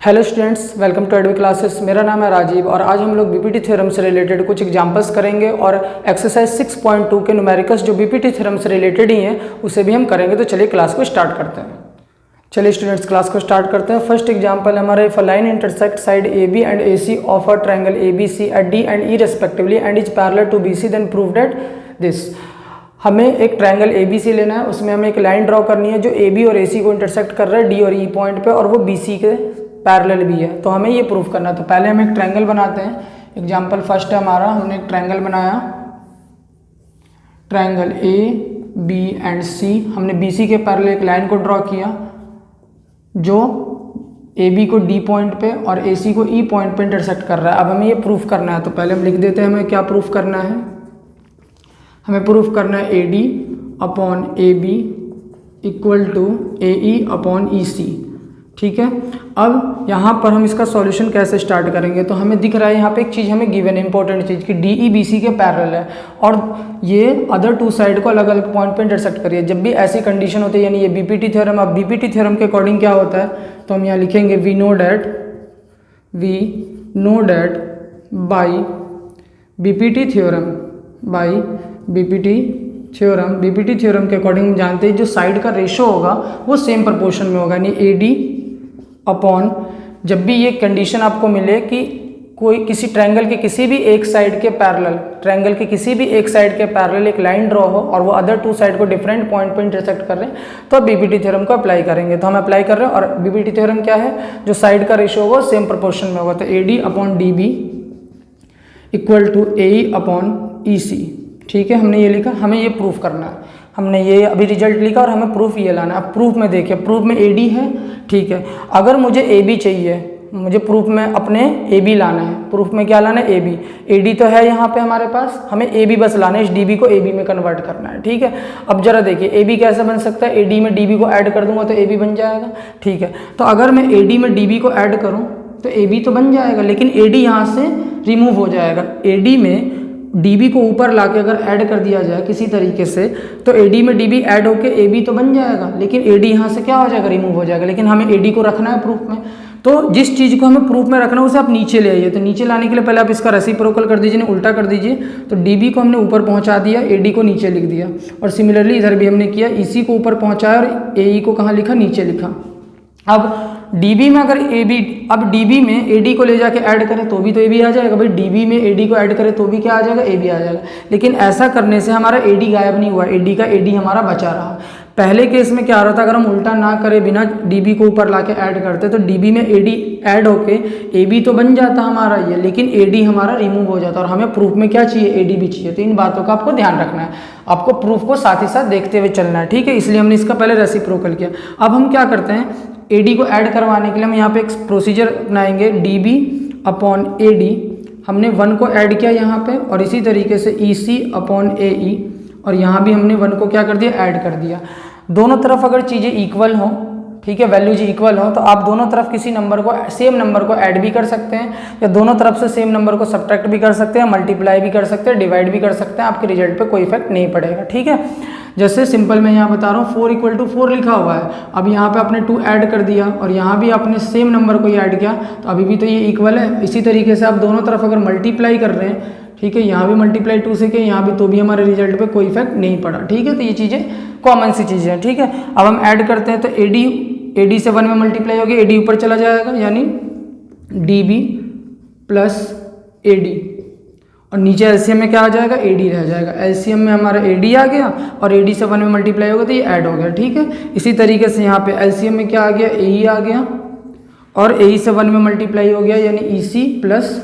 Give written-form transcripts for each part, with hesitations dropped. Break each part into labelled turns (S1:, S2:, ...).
S1: Hello students, welcome to Advi classes. मेरा नाम है राजीव और आज हम लोग बीपीटी थ्योरम से रिलेटेड कुछ एग्जांपल्स करेंगे और एक्सरसाइज 6.2 के न्यूमेरिकल्स जो बीपीटी थ्योरम से रिलेटेड ही हैं उसे भी हम करेंगे। तो चलिए क्लास को स्टार्ट करते हैं। चलिए स्टूडेंट्स क्लास को स्टार्ट करते हैं। फर्स्ट एग्जांपल हमारा if a line intersect side A B and A C of a triangle A B C at D and E respectively and is parallel to B C then prove that this. हमें एक triangle A B सी लेना है, उसमें हमें एक line draw करनी है जो ए बी और ए सी को इंटरसेक्ट कर रहा है डी और ई पॉइंट पे और वो बी सी के पैरेलल भी है। तो हमें ये प्रूफ करना है। तो पहले हम एक ट्रायंगल बनाते हैं। एग्जांपल फर्स्ट है हमारा, हमने एक ट्रायंगल बनाया, ट्रायंगल ए बी एंड सी। हमने बी सी के पैरेलल एक लाइन को ड्रॉ किया जो ए बी को डी पॉइंट पे और ए सी को ई पॉइंट पे इंटरसेक्ट कर रहा है। अब हमें ये प्रूफ करना है। तो पहले हम लिख देते हैं हमें क्या प्रूफ करना है। हमें प्रूफ करना है A D upon A B equal to A E upon E C. ठीक है, अब यहाँ पर हम इसका सॉल्यूशन कैसे स्टार्ट करेंगे। तो हमें दिख रहा है यहाँ पे एक चीज़ हमें गिवन है, इंपॉर्टेंट चीज़ कि डी ई बी सी के पैरेलल है और ये अदर टू साइड को अलग अलग पॉइंट पे इंटरसेक्ट करिए। जब भी ऐसी कंडीशन होती है यानी ये बीपीटी थ्योरम। अब बीपीटी थ्योरम के अकॉर्डिंग क्या होता है तो हम यहाँ लिखेंगे we know that by BPT theorem के अकॉर्डिंग हम जानते हैं जो साइड का रेशो होगा वो सेम प्रोपोर्शन में होगा, यानी ए डी अपॉन, जब भी ये कंडीशन आपको मिले कि कोई किसी ट्रायंगल के किसी भी एक साइड के पैरेलल एक लाइन ड्रॉ हो और वो अदर टू साइड को डिफरेंट पॉइंट पे इंटरसेक्ट कर रहे हैं तो बीपीटी थ्योरम को अप्लाई करेंगे। तो हम अप्लाई कर रहे हैं और बीपीटी थ्योरम क्या है, जो साइड का रेशो होगा सेम प्रोपोर्शन में होगा। तो A D upon D B equal to A E upon E C. ठीक है, हमने ये लिखा, हमें ये प्रूफ करना है। हमने ये अभी रिजल्ट लिखा और हमें प्रूफ ये लाना है। अब प्रूफ में देखिए, प्रूफ में ए डी है। ठीक है, अगर मुझे ए बी चाहिए, मुझे प्रूफ में अपने ए बी लाना है। प्रूफ में क्या लाना है, ए बी। ए डी तो है यहाँ पे हमारे पास, हमें ए बी बस लाना है, इस डी बी को ए बी में कन्वर्ट करना है। ठीक है, अब जरा देखिए ए बी कैसे बन सकता है। ए डी में डी बी को ऐड कर दूंगा तो ए बी बन जाएगा। ठीक है, तो अगर मैं ए डी में डी बी को ऐड करूँ तो ए बी तो बन जाएगा, लेकिन ए डी यहाँ से रिमूव हो जाएगा। ए डी में डी बी को ऊपर लाके अगर ऐड कर दिया जाए किसी तरीके से तो ए डी में डी बी ऐड होके ए बी तो बन जाएगा, लेकिन ए डी यहाँ से क्या हो जाएगा, रिमूव हो जाएगा। लेकिन हमें ए डी को रखना है प्रूफ में। तो जिस चीज़ को हमें प्रूफ में रखना है उसे आप नीचे ले आइए। तो नीचे लाने के लिए पहले आप इसका रेसिप्रोकल कर दीजिए, उल्टा कर दीजिए। तो डी बी को हमने ऊपर पहुँचा दिया, ए डी को नीचे लिख दिया। और सिमिलरली इधर भी हमने किया, ई सी को ऊपर पहुँचाया और ए ई को कहाँ लिखा, नीचे लिखा। अब डीबी में अगर ए बी, अब डीबी में ए डी को ले जाके ऐड करें तो भी तो ए बी आ जाएगा। भाई डीबी में ए डी को ऐड करें तो भी क्या आ जाएगा, ए बी आ जाएगा। लेकिन ऐसा करने से हमारा ए डी गायब नहीं हुआ, ए डी का ए डी हमारा बचा रहा। पहले केस में क्या हो रहा था, अगर हम उल्टा ना करें, बिना डीबी को ऊपर लाके ऐड करते तो डीबी में ए डी ऐड होके ए बी तो बन जाता हमारा ये, लेकिन ए डी हमारा रिमूव हो जाता। और हमें प्रूफ में क्या चाहिए, ए डी भी चाहिए। तो इन बातों का आपको ध्यान रखना है, आपको प्रूफ को साथ ही साथ देखते हुए चलना है। ठीक है, इसलिए हमने इसका पहले रेसिप्रोकल किया। अब हम क्या करते हैं, ए डी को ऐड करवाने के लिए हम यहाँ पे एक प्रोसीजर अपनाएंगे, D B upon A D. हमने 1 को ऐड किया यहाँ पे और इसी तरीके से ई सी अपॉन ए ई, और यहाँ भी हमने 1 को क्या कर दिया, ऐड कर दिया। दोनों तरफ अगर चीज़ें इक्वल हों, ठीक है, वैल्यूज इक्वल हो तो आप दोनों तरफ किसी नंबर को, सेम नंबर को ऐड भी कर सकते हैं या दोनों तरफ से सेम नंबर को सब्ट्रैक्ट भी कर सकते हैं, मल्टीप्लाई भी कर सकते हैं, डिवाइड भी कर सकते हैं। आपके रिजल्ट पे कोई इफेक्ट नहीं पड़ेगा। ठीक है, जैसे सिंपल मैं यहाँ बता रहा हूँ 4 = 4 लिखा हुआ है। अब यहाँ पे आपने 2 ऐड कर दिया और यहाँ भी आपने सेम नंबर को ही ऐड किया तो अभी भी तो ये इक्वल है। इसी तरीके से आप दोनों तरफ अगर मल्टीप्लाई कर रहे हैं, ठीक है, यहाँ भी मल्टीप्लाई 2 से किया, यहाँ भी, तो भी हमारे रिजल्ट पे कोई इफेक्ट नहीं पड़ा। ठीक है, तो ये चीज़ें कॉमन सी चीज़ें हैं। ठीक है, अब हम ऐड करते हैं तो ए डी से 1 में मल्टीप्लाई हो गया, ए डी ऊपर चला जाएगा यानी D B plus A D, और नीचे एलसीएम में क्या आ जाएगा, ए डी रह जाएगा। एलसीएम में हमारा ए डी आ गया और ए डी से 1 में मल्टीप्लाई होगा तो ये ऐड हो गया। ठीक है, इसी तरीके से यहाँ पे एलसीएम में क्या आ गया, ए ई आ गया और ए ई से 1 में मल्टीप्लाई हो गया यानी ई सी प्लस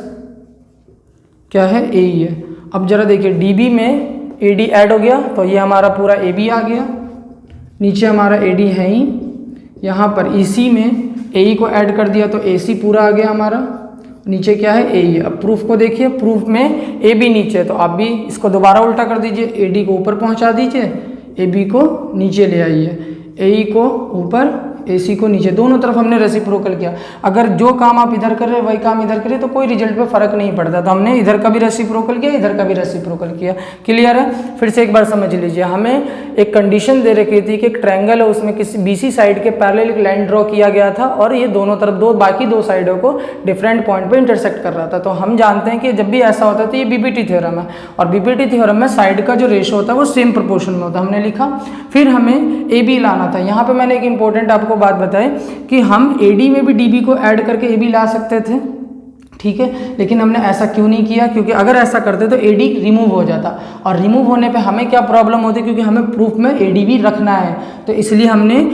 S1: क्या है, ए ई है। अब जरा देखिए डी बी में ए डी ऐड हो गया तो ये हमारा पूरा ए बी आ गया, नीचे हमारा ए डी है ही, यहाँ पर ई सी में ए ई को ऐड कर दिया तो ए सी पूरा आ गया हमारा, नीचे क्या है, ए ई। अब प्रूफ को देखिए, प्रूफ में ए बी नीचे है तो आप भी इसको दोबारा उल्टा कर दीजिए, ए डी को ऊपर पहुँचा दीजिए, ए बी को नीचे ले आइए, ए ई को ऊपर, AC को नीचे, दोनों तरफ हमने रेसिप्रोकल किया। अगर जो काम आप इधर कर रहे हैं वही काम इधर करिए तो कोई रिजल्ट पे फर्क नहीं पड़ता। तो हमने इधर का भी रेसिप्रोकल किया, इधर का भी रेसिप्रोकल किया। क्लियर है? फिर से एक बार समझ लीजिए, हमें एक कंडीशन दे रखी थी कि एक ट्रायंगल है, उसमें किसी BC साइड के पैरेलल एक लाइन ड्रॉ किया गया था और ये दोनों तरफ बाकी दो साइडों को डिफरेंट पॉइंट पे इंटरसेक्ट कर रहा था। तो हम जानते हैं कि जब भी ऐसा होता है तो ये BPT थ्योरम है, और BPT थ्योरम में साइड का जो रेशो होता है वो सेम प्रोपोर्शन में होता है। हमने लिखा, फिर हमें AB लाना था। यहाँ पे मैंने एक इंपॉर्टेंट आपको बात बताई कि हम AD में भी DB को ऐड करके AB ला सकते थे, ठीक है, लेकिन हमने ऐसा क्यों नहीं किया? क्योंकि अगर ऐसा करते तो AD रिमूव हो जाता, और रिमूव होने पे हमें क्या प्रॉब्लम होती, क्योंकि हमें प्रूफ में AD भी रखना है, तो इसलिए हमने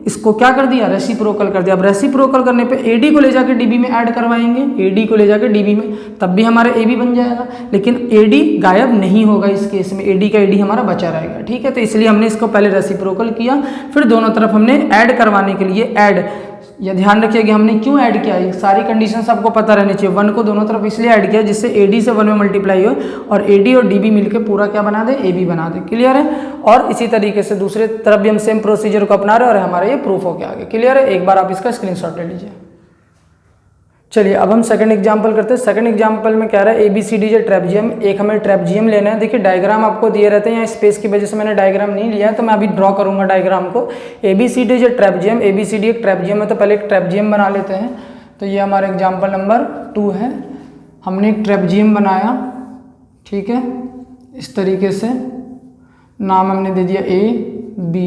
S1: इसको क्या कर दिया, रेसिप्रोकल कर दिया। अब रेसिप्रोकल करने पे AD को ले जाके DB में ऐड करवाएंगे, AD को ले जाके DB में, तब भी हमारा AB बन जाएगा, लेकिन AD गायब नहीं होगा इस केस में, AD का AD हमारा बचा रहेगा, ठीक है। तो इसलिए हमने इसको पहले रेसिप्रोकल किया, फिर दोनों तरफ हमने ऐड करवाने के लिए ऐड, यह ध्यान रखिए कि हमने क्यों ऐड किया, ये सारी कंडीशंस आपको पता रहनी चाहिए। 1 को दोनों तरफ इसलिए ऐड किया जिससे AD से 1 में मल्टीप्लाई हो और AD और DB मिलकर पूरा क्या बना दे, AB बना दे। क्लियर है? और इसी तरीके से दूसरे तरफ भी हम सेम प्रोसीजर को अपना रहे हैं और हमारा ये प्रूफ हो गया आगे। क्लियर है? एक बार आप इसका स्क्रीनशॉट ले लीजिए। चलिए अब हम सेकंड एग्जांपल करते हैं। सेकंड एग्जांपल में क्या रहा है, ABCD जो ट्रेपजियम, एक हमें ट्रेपजियम लेना है। देखिए डायग्राम आपको दिए रहते हैं, यहाँ स्पेस की वजह से मैंने डायग्राम नहीं लिया है, तो मैं अभी ड्रॉ करूंगा डायग्राम को। ABCD जो ट्रेपजियम, ABCD एक ट्रेपजियम है, तो पहले एक ट्रेपजियम बना लेते हैं। तो ये हमारा एग्जाम्पल नंबर 2 है। हमने एक ट्रेपजियम बनाया, ठीक है, इस तरीके से नाम हमने दे दिया A, B,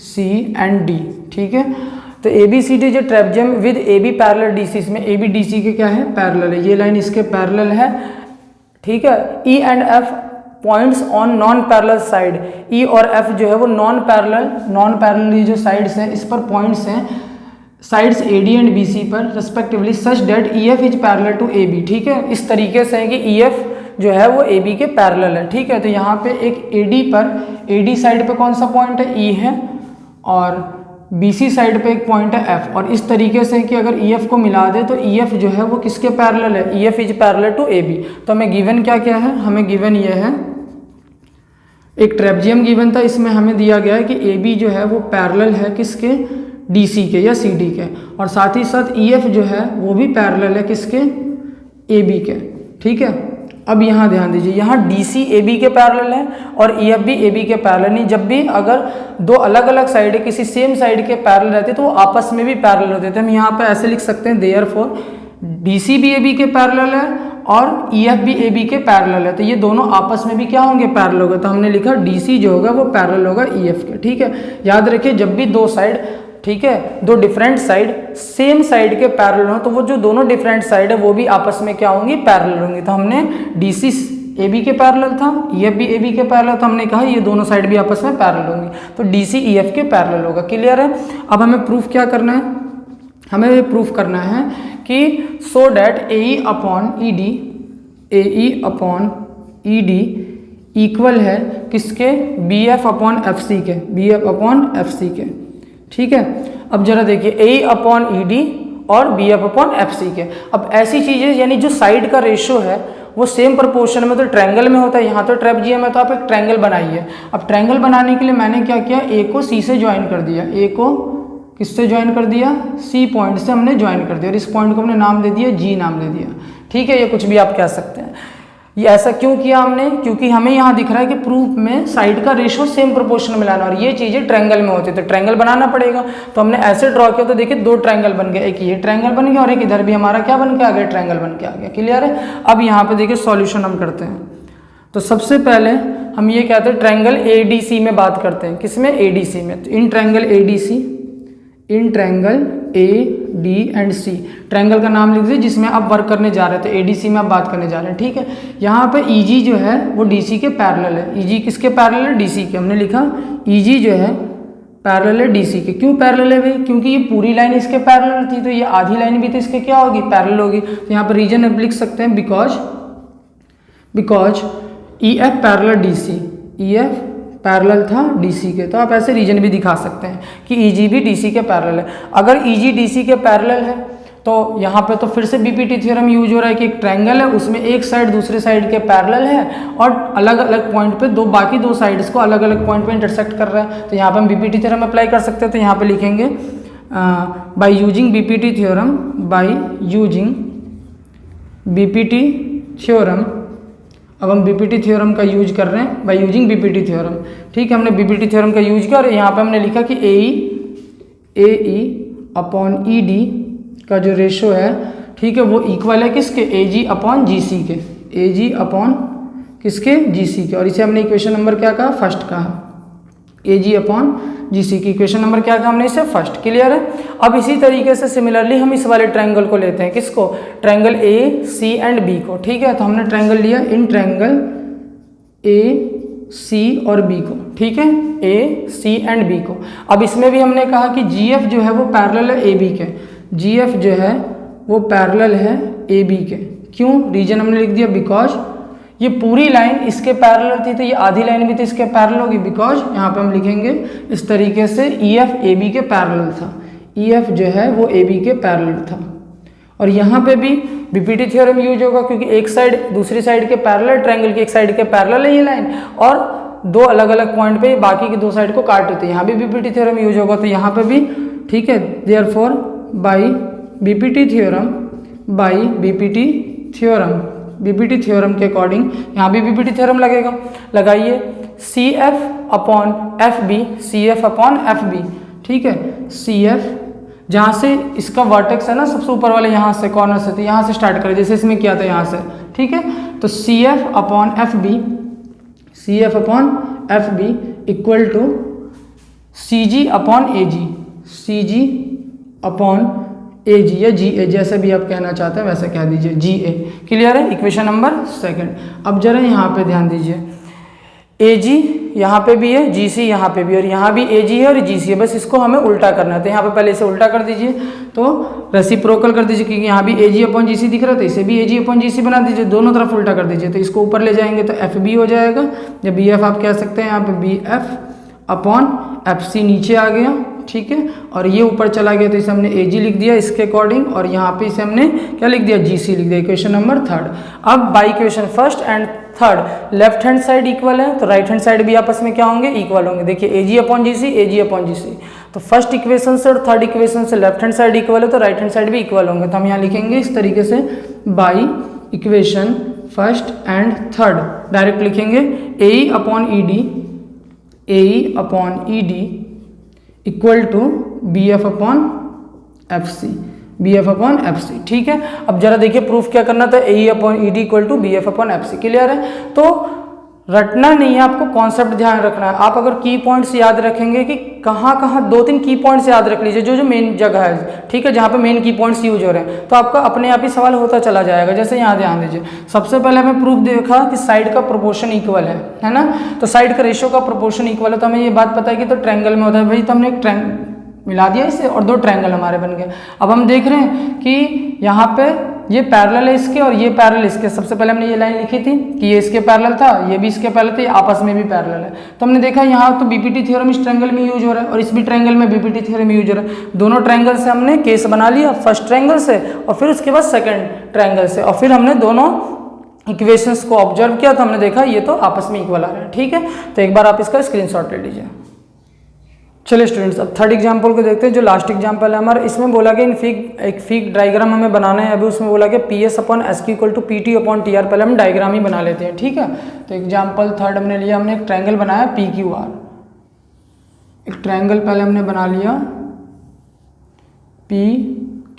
S1: C and D, ठीक है। तो ABCD जो ट्रेपजियम विद AB पैरेलल DC, इसमें AB DC के क्या है, पैरेलल है, ये लाइन इसके पैरेलल है, ठीक है। E and F points on non parallel side, E और F जो है वो नॉन पैरेलल ये जो साइड्स हैं इस पर पॉइंट्स हैं, साइड्स AD एंड BC पर respectively, such that EF is parallel to AB, ठीक है। इस तरीके से है कि EF जो है वो AB के पैरेलल है, ठीक है। तो यहाँ पे एक AD साइड पे कौन सा पॉइंट है, E है, और BC साइड पे एक पॉइंट है F, और इस तरीके से कि अगर EF को मिला दे तो EF जो है वो किसके पैरेलल है, EF is parallel to AB। तो हमें गिवन क्या क्या है, हमें गिवन ये है, एक ट्रेपजियम गिवन था, इसमें हमें दिया गया है कि AB जो है वो पैरेलल है किसके, DC के या CD के, और साथ ही साथ EF जो है वो भी पैरेलल है किसके, AB के, ठीक है। अब यहाँ ध्यान दीजिए, यहाँ DC AB के पैरेलल है और EF भी AB के पैरेलल नहीं। जब भी अगर दो अलग अलग साइड किसी सेम साइड के पैरेलल रहते तो वो आपस में भी पैरेलल होते थे। हम यहाँ पे ऐसे लिख सकते हैं, देयरफॉर DC भी AB के पैरेलल है और EF भी AB के पैरेलल है, तो ये दोनों आपस में भी क्या होंगे, पैरेलल होगा। तो हमने लिखा DC जो होगा वो पैरेलल होगा EF के, ठीक है। याद रखिए जब भी दो साइड, ठीक है, दो डिफरेंट साइड सेम साइड के पैरेलल हो तो वो जो दोनों डिफरेंट साइड है वो भी आपस में क्या होंगी, पैरेलल होंगी। तो हमने DC AB के पैरेलल था, EF भी AB के पैरेलल, तो हमने कहा ये दोनों साइड भी आपस में पैरेलल होंगी, तो DC EF के पैरेलल होगा। क्लियर है? अब हमें प्रूफ क्या करना है, हमें ये प्रूफ करना है कि so that AE upon ED equal है किसके, BF अपॉन FC के, BF अपॉन FC के, ठीक है। अब जरा देखिए AE अपॉन ED और BF अपॉन FC के। अब ऐसी चीजें यानी जो साइड का रेशो है वो सेम प्रोपोर्शन में तो ट्रायंगल में होता है, यहाँ तो ट्रेपजियम है तो आप एक ट्रायंगल बनाइए। अब ट्रायंगल बनाने के लिए मैंने क्या किया, A को C से ज्वाइन कर दिया, A को किससे ज्वाइन कर दिया, C पॉइंट से हमने ज्वाइन कर दिया, और इस पॉइंट को हमने नाम दे दिया G नाम दे दिया, ठीक है। ये कुछ भी आप कह सकते हैं। ये ऐसा क्यों किया हमने, क्योंकि हमें यहाँ दिख रहा है कि प्रूफ में साइड का रेशो सेम प्रोपोर्शन में लाना, और ये चीजें ट्रायंगल में होती है तो ट्रायंगल बनाना पड़ेगा। तो हमने ऐसे ड्रॉ किया, तो देखिए दो ट्रायंगल बन गए, एक ये ट्रायंगल बन गया और एक इधर भी हमारा क्या बन के आ गया, ट्रायंगल बन के आ गया। क्लियर है? अब यहाँ पे देखिए सॉल्यूशन हम करते हैं। तो सबसे पहले हम ये कहते हैं ट्रायंगल ADC में बात करते हैं, किसमें, ADC में। तो in triangle ADC, in triangle AD and C, triangle का नाम लिख दीजिए जिसमें आप वर्क करने जा रहे थे, ADC में आप बात करने जा रहे हैं, ठीक है। यहाँ पे EG जो है वो DC के पैरेलल है, EG किसके पैरेलल है, DC के। हमने लिखा EG जो है पैरेलल है DC के। क्यों पैरेलल है भाई, क्योंकि ये पूरी लाइन इसके पैरेलल थी, तो ये आधी लाइन भी तो इसके क्या होगी, पैरेलल होगी। तो यहाँ पर रीजन आप लिख सकते हैं, because EF parallel DC, EF parallel था DC के। तो आप ऐसे रीजन भी दिखा सकते हैं कि EG भी DC के पैरेलल है। अगर EG DC के पैरेलल है तो यहाँ पे तो फिर से BPT थ्योरम यूज हो रहा है कि एक ट्रायंगल है, उसमें एक साइड दूसरे साइड के पैरेलल है और अलग अलग पॉइंट पे बाकी दो साइड्स को अलग अलग पॉइंट पे इंटरसेक्ट कर रहा है। तो यहाँ पे हम BPT थ्योरम अप्लाई कर सकते हैं। तो यहाँ पे लिखेंगे by using BPT theorem, by using BPT theorem, अब हम बीपीटी थ्योरम का यूज कर रहे हैं बाय यूजिंग बीपीटी थ्योरम। ठीक है, हमने बीपीटी थ्योरम का यूज किया और यहाँ पे हमने लिखा कि ए अपॉन ई डी का जो रेशो है, ठीक है, वो इक्वल है किसके, ए जी अपॉन जी सी के, ए जी अपॉन किसके, जी सी के। और इसे हमने इक्वेशन नंबर क्या कहा, फर्स्ट कहा, ए जी अपॉन जी सी की इक्वेशन नंबर क्या कहा हमने, इसे फर्स्ट। क्लियर है। अब इसी तरीके से सिमिलरली हम इस वाले ट्रायंगल को लेते हैं, किसको, triangle A C and B को। ठीक है, तो हमने ट्रायंगल लिया इन ट्रायंगल ए सी और बी को। ठीक है, ए सी एंड बी को। अब इसमें भी हमने कहा कि जी एफ जो है वो पैरेलल है ए बी के, जी एफ जो है वो पैरेलल है ए बी के। क्यों, रीजन हमने लिख दिया बिकॉज ये पूरी लाइन इसके पैरेलल थी, तो ये आधी लाइन भी तो इसके पैरेलल होगी, बिकॉज यहाँ पे हम लिखेंगे इस तरीके से ई एफ ए बी के पैरेलल था, ई एफ जो है वो ए बी के पैरेलल था। और यहाँ पे भी बीपीटी थ्योरम यूज होगा क्योंकि एक साइड दूसरी साइड के पैरेलल, ट्रायंगल की एक साइड के पैरेलल है ये लाइन, और दो अलग अलग पॉइंट पे बाकी की दो साइड को काट देते हैं, यहाँ भी बीपीटी थ्योरम यूज होगा, तो यहाँ पे भी। ठीक है, therefore by BPT theorem, by BPT theorem, BPT theorem के अकॉर्डिंग यहाँ भी बीपीटी थ्योरम लगेगा। लगाइए C F upon F B, C F upon F B. ठीक है, सी एफ जहाँ से इसका वर्टेक्स है ना सबसे ऊपर वाले, यहाँ से कॉर्नर से, तो यहाँ से स्टार्ट करें जैसे इसमें किया था यहाँ से। ठीक है, तो C F upon F B, C F upon F B equal to C G upon A G, C G upon A G या जी ए, जैसे भी आप कहना चाहते हैं वैसे कह दीजिए, जी ए। क्लियर है, इक्वेशन नंबर सेकंड। अब जरा यहाँ पे ध्यान दीजिए, ए जी यहाँ पे भी है, जी सी यहाँ पे भी, और यहाँ भी ए जी है और जी सी है, बस इसको हमें उल्टा करना है। तो यहाँ पे पहले इसे उल्टा कर दीजिए, तो रेसिप्रोकल कर दीजिए, क्योंकि यहाँ भी ए जी अपॉन जी सी दिख रहा था, इसे भी ए जी अपॉन जी सी बना दीजिए, दोनों तरफ उल्टा कर दीजिए, तो इसको ऊपर ले जाएंगे तो एफ बी हो जाएगा, या बी एफ आप कह सकते हैं, यहाँ पे B F upon F C नीचे आ गया। ठीक है, और ये ऊपर चला गया तो इसे हमने ए जी लिख दिया इसके अकॉर्डिंग, और यहाँ पे इसे हमने क्या लिख दिया, जी सी लिख दिया, इक्वेशन नंबर थर्ड। अब by equation first and third left hand side equal है, तो राइट हैंड साइड भी आपस में क्या होंगे, इक्वल होंगे। देखिए ए जी अपॉन जी सी, ए जी अपॉन जी सी, तो फर्स्ट इक्वेशन से और थर्ड इक्वेशन से लेफ्ट हैंड साइड इक्वल है, तो राइट हैंड साइड भी इक्वल होंगे। तो हम यहाँ लिखेंगे इस तरीके से, by equation first and third direct लिखेंगे A upon E D, A upon E D equal to B F upon F C, B F upon F C. ठीक है, अब जरा देखिए प्रूफ क्या करना था, A upon E D equal to B F upon F C. Clear है, तो रटना नहीं है आपको, कॉन्सेप्ट ध्यान रखना है। आप अगर की पॉइंट्स याद रखेंगे कि कहाँ कहाँ, दो तीन की पॉइंट्स याद रख लीजिए जो जो मेन जगह है, ठीक है, जहाँ पे मेन की पॉइंट्स यूज हो रहे हैं, तो आपका अपने आप ही सवाल होता चला जाएगा। जैसे यहाँ ध्यान दीजिए, सबसे पहले हमें प्रूफ देखा कि साइड का प्रोपोर्शन इक्वल है ना, तो साइड का रेशियो का प्रोपोर्शन इक्वल है, तो हमें ये बात पता है कि तो ट्रायंगल में होता है भाई, तो हमने एक मिला दिया इसे और दो ट्रायंगल हमारे बन गए। अब हम देख रहे हैं कि यहाँ पे ये पैरेलल है इसके और ये पैरेलल इसके। सबसे पहले हमने ये लाइन लिखी थी कि ये इसके पैरेलल था, ये भी इसके पैरेलल था, ये आपस में भी पैरेलल है। तो हमने देखा यहाँ तो बीपीटी थ्योरम इस ट्रायंगल में यूज हो रहा है और इस भी ट्रायंगल में बीपीटी थ्योरम यूज हो रहा है। दोनों ट्रायंगल से हमने केस बना लिया, फर्स्ट ट्रायंगल से और फिर उसके बाद सेकेंड ट्रायंगल से, और फिर हमने दोनों इक्वेशंस को ऑब्जर्व किया तो हमने देखा ये तो आपस में इक्वल आ रहा है। ठीक है, तो एक बार आप इसका स्क्रीनशॉट ले लीजिए। चलिए स्टूडेंट्स, अब थर्ड एग्जाम्पल को देखते हैं, जो लास्ट एग्जाम्पल है हमारा। इसमें बोला गया एक फिग डायग्राम हमें बनाना है। अभी उसमें बोला गया P S upon S Q equal to P T upon T R. पहले हम डायग्राम ही बना लेते हैं, ठीक है। तो एग्जाम्पल थर्ड हमने लिया, हमने एक ट्रायंगल बनाया पी क्यू आर। एक ट्रायंगल पहले हमने बना लिया P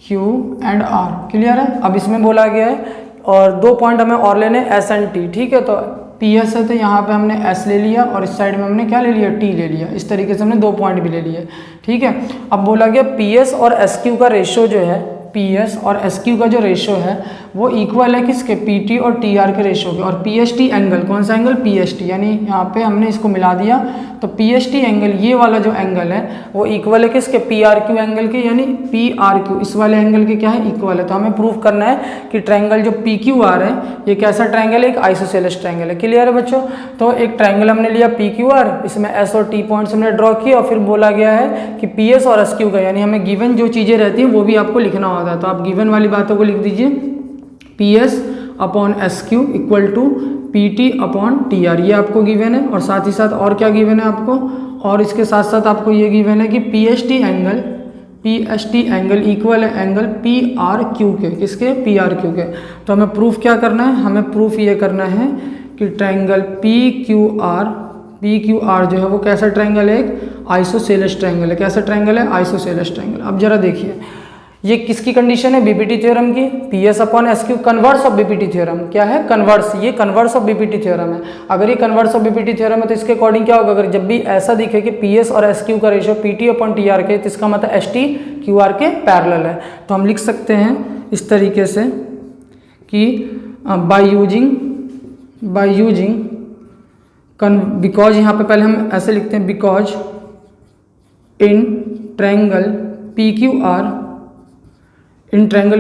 S1: Q and R, clear है। अब इसमें बोला गया है और दो पॉइंट हमें और लेने एस एंड टी, ठीक है। तो पी एस है तो यहाँ पे हमने एस ले लिया और इस साइड में हमने क्या ले लिया, टी ले लिया। इस तरीके से हमने दो पॉइंट भी ले लिए, ठीक है। अब बोला गया पी एस और एस क्यू का रेशियो जो है, पी एस और एस क्यू का जो रेशियो है वो इक्वल है किसके, पी टी और टी आर के रेशियो के। और पी एस टी एंगल, कौन सा एंगल, पी एस टी, यानी यहाँ पे हमने इसको मिला दिया तो पी एस टी एंगल, ये वाला जो एंगल है वो इक्वल है किसके, पी आर क्यू एंगल के, यानी पी आर क्यू इस वाले एंगल के क्या है, इक्वल है। तो हमें प्रूफ करना है कि ट्रायंगल जो पी क्यू आर है ये कैसा ट्रायंगल है, एक आइसोसेलेस ट्रायंगल है। क्लियर है बच्चों। तो एक ट्रायंगल हमने लिया पी क्यू आर, इसमें एस और टी पॉइंट्स हमने ड्रॉ किए और फिर बोला गया है कि पी एस और एस क्यू का, यानी हमें गिवन जो चीज़ें रहती हैं वो भी आपको लिखना होता है। तो आप गिवन वाली बातों को लिख दीजिए, P S upon S Q equal to P T upon T R, ये आपको गिवन है। और साथ ही साथ और क्या गिवन है आपको, और इसके साथ साथ आपको ये गिवन है कि P S T PST angle equal है एंगल PRQ के, किसके? PRQ के। तो हमें प्रूफ क्या करना है? हमें प्रूफ ये करना है कि ट्रायंगल PQR जो है वो कैसा ट्रायंगल है? एक आइसोसेलेस ट्रायंगल है। कैसा ट्रायंगल है? Isosceles triangle. अब जरा देखिए, ये किसकी कंडीशन है? बीपीटी थ्योरम की। PS/SQ converse of BPT theorem. क्या है? कन्वर्स। ये कन्वर्स ऑफ बीपीटी थ्योरम है। अगर ये कन्वर्स ऑफ बीपीटी थ्योरम है तो इसके अकॉर्डिंग क्या होगा? अगर जब भी ऐसा दिखे कि PS और SQ का रेशियो PT/TR के, तो इसका मतलब ST QR के पैरेलल है। तो हम लिख सकते हैं इस तरीके से कि बाय यूजिंग बिकॉज, यहाँ पे पहले हम ऐसे लिखते हैं, बिकॉज इन ट्रायंगल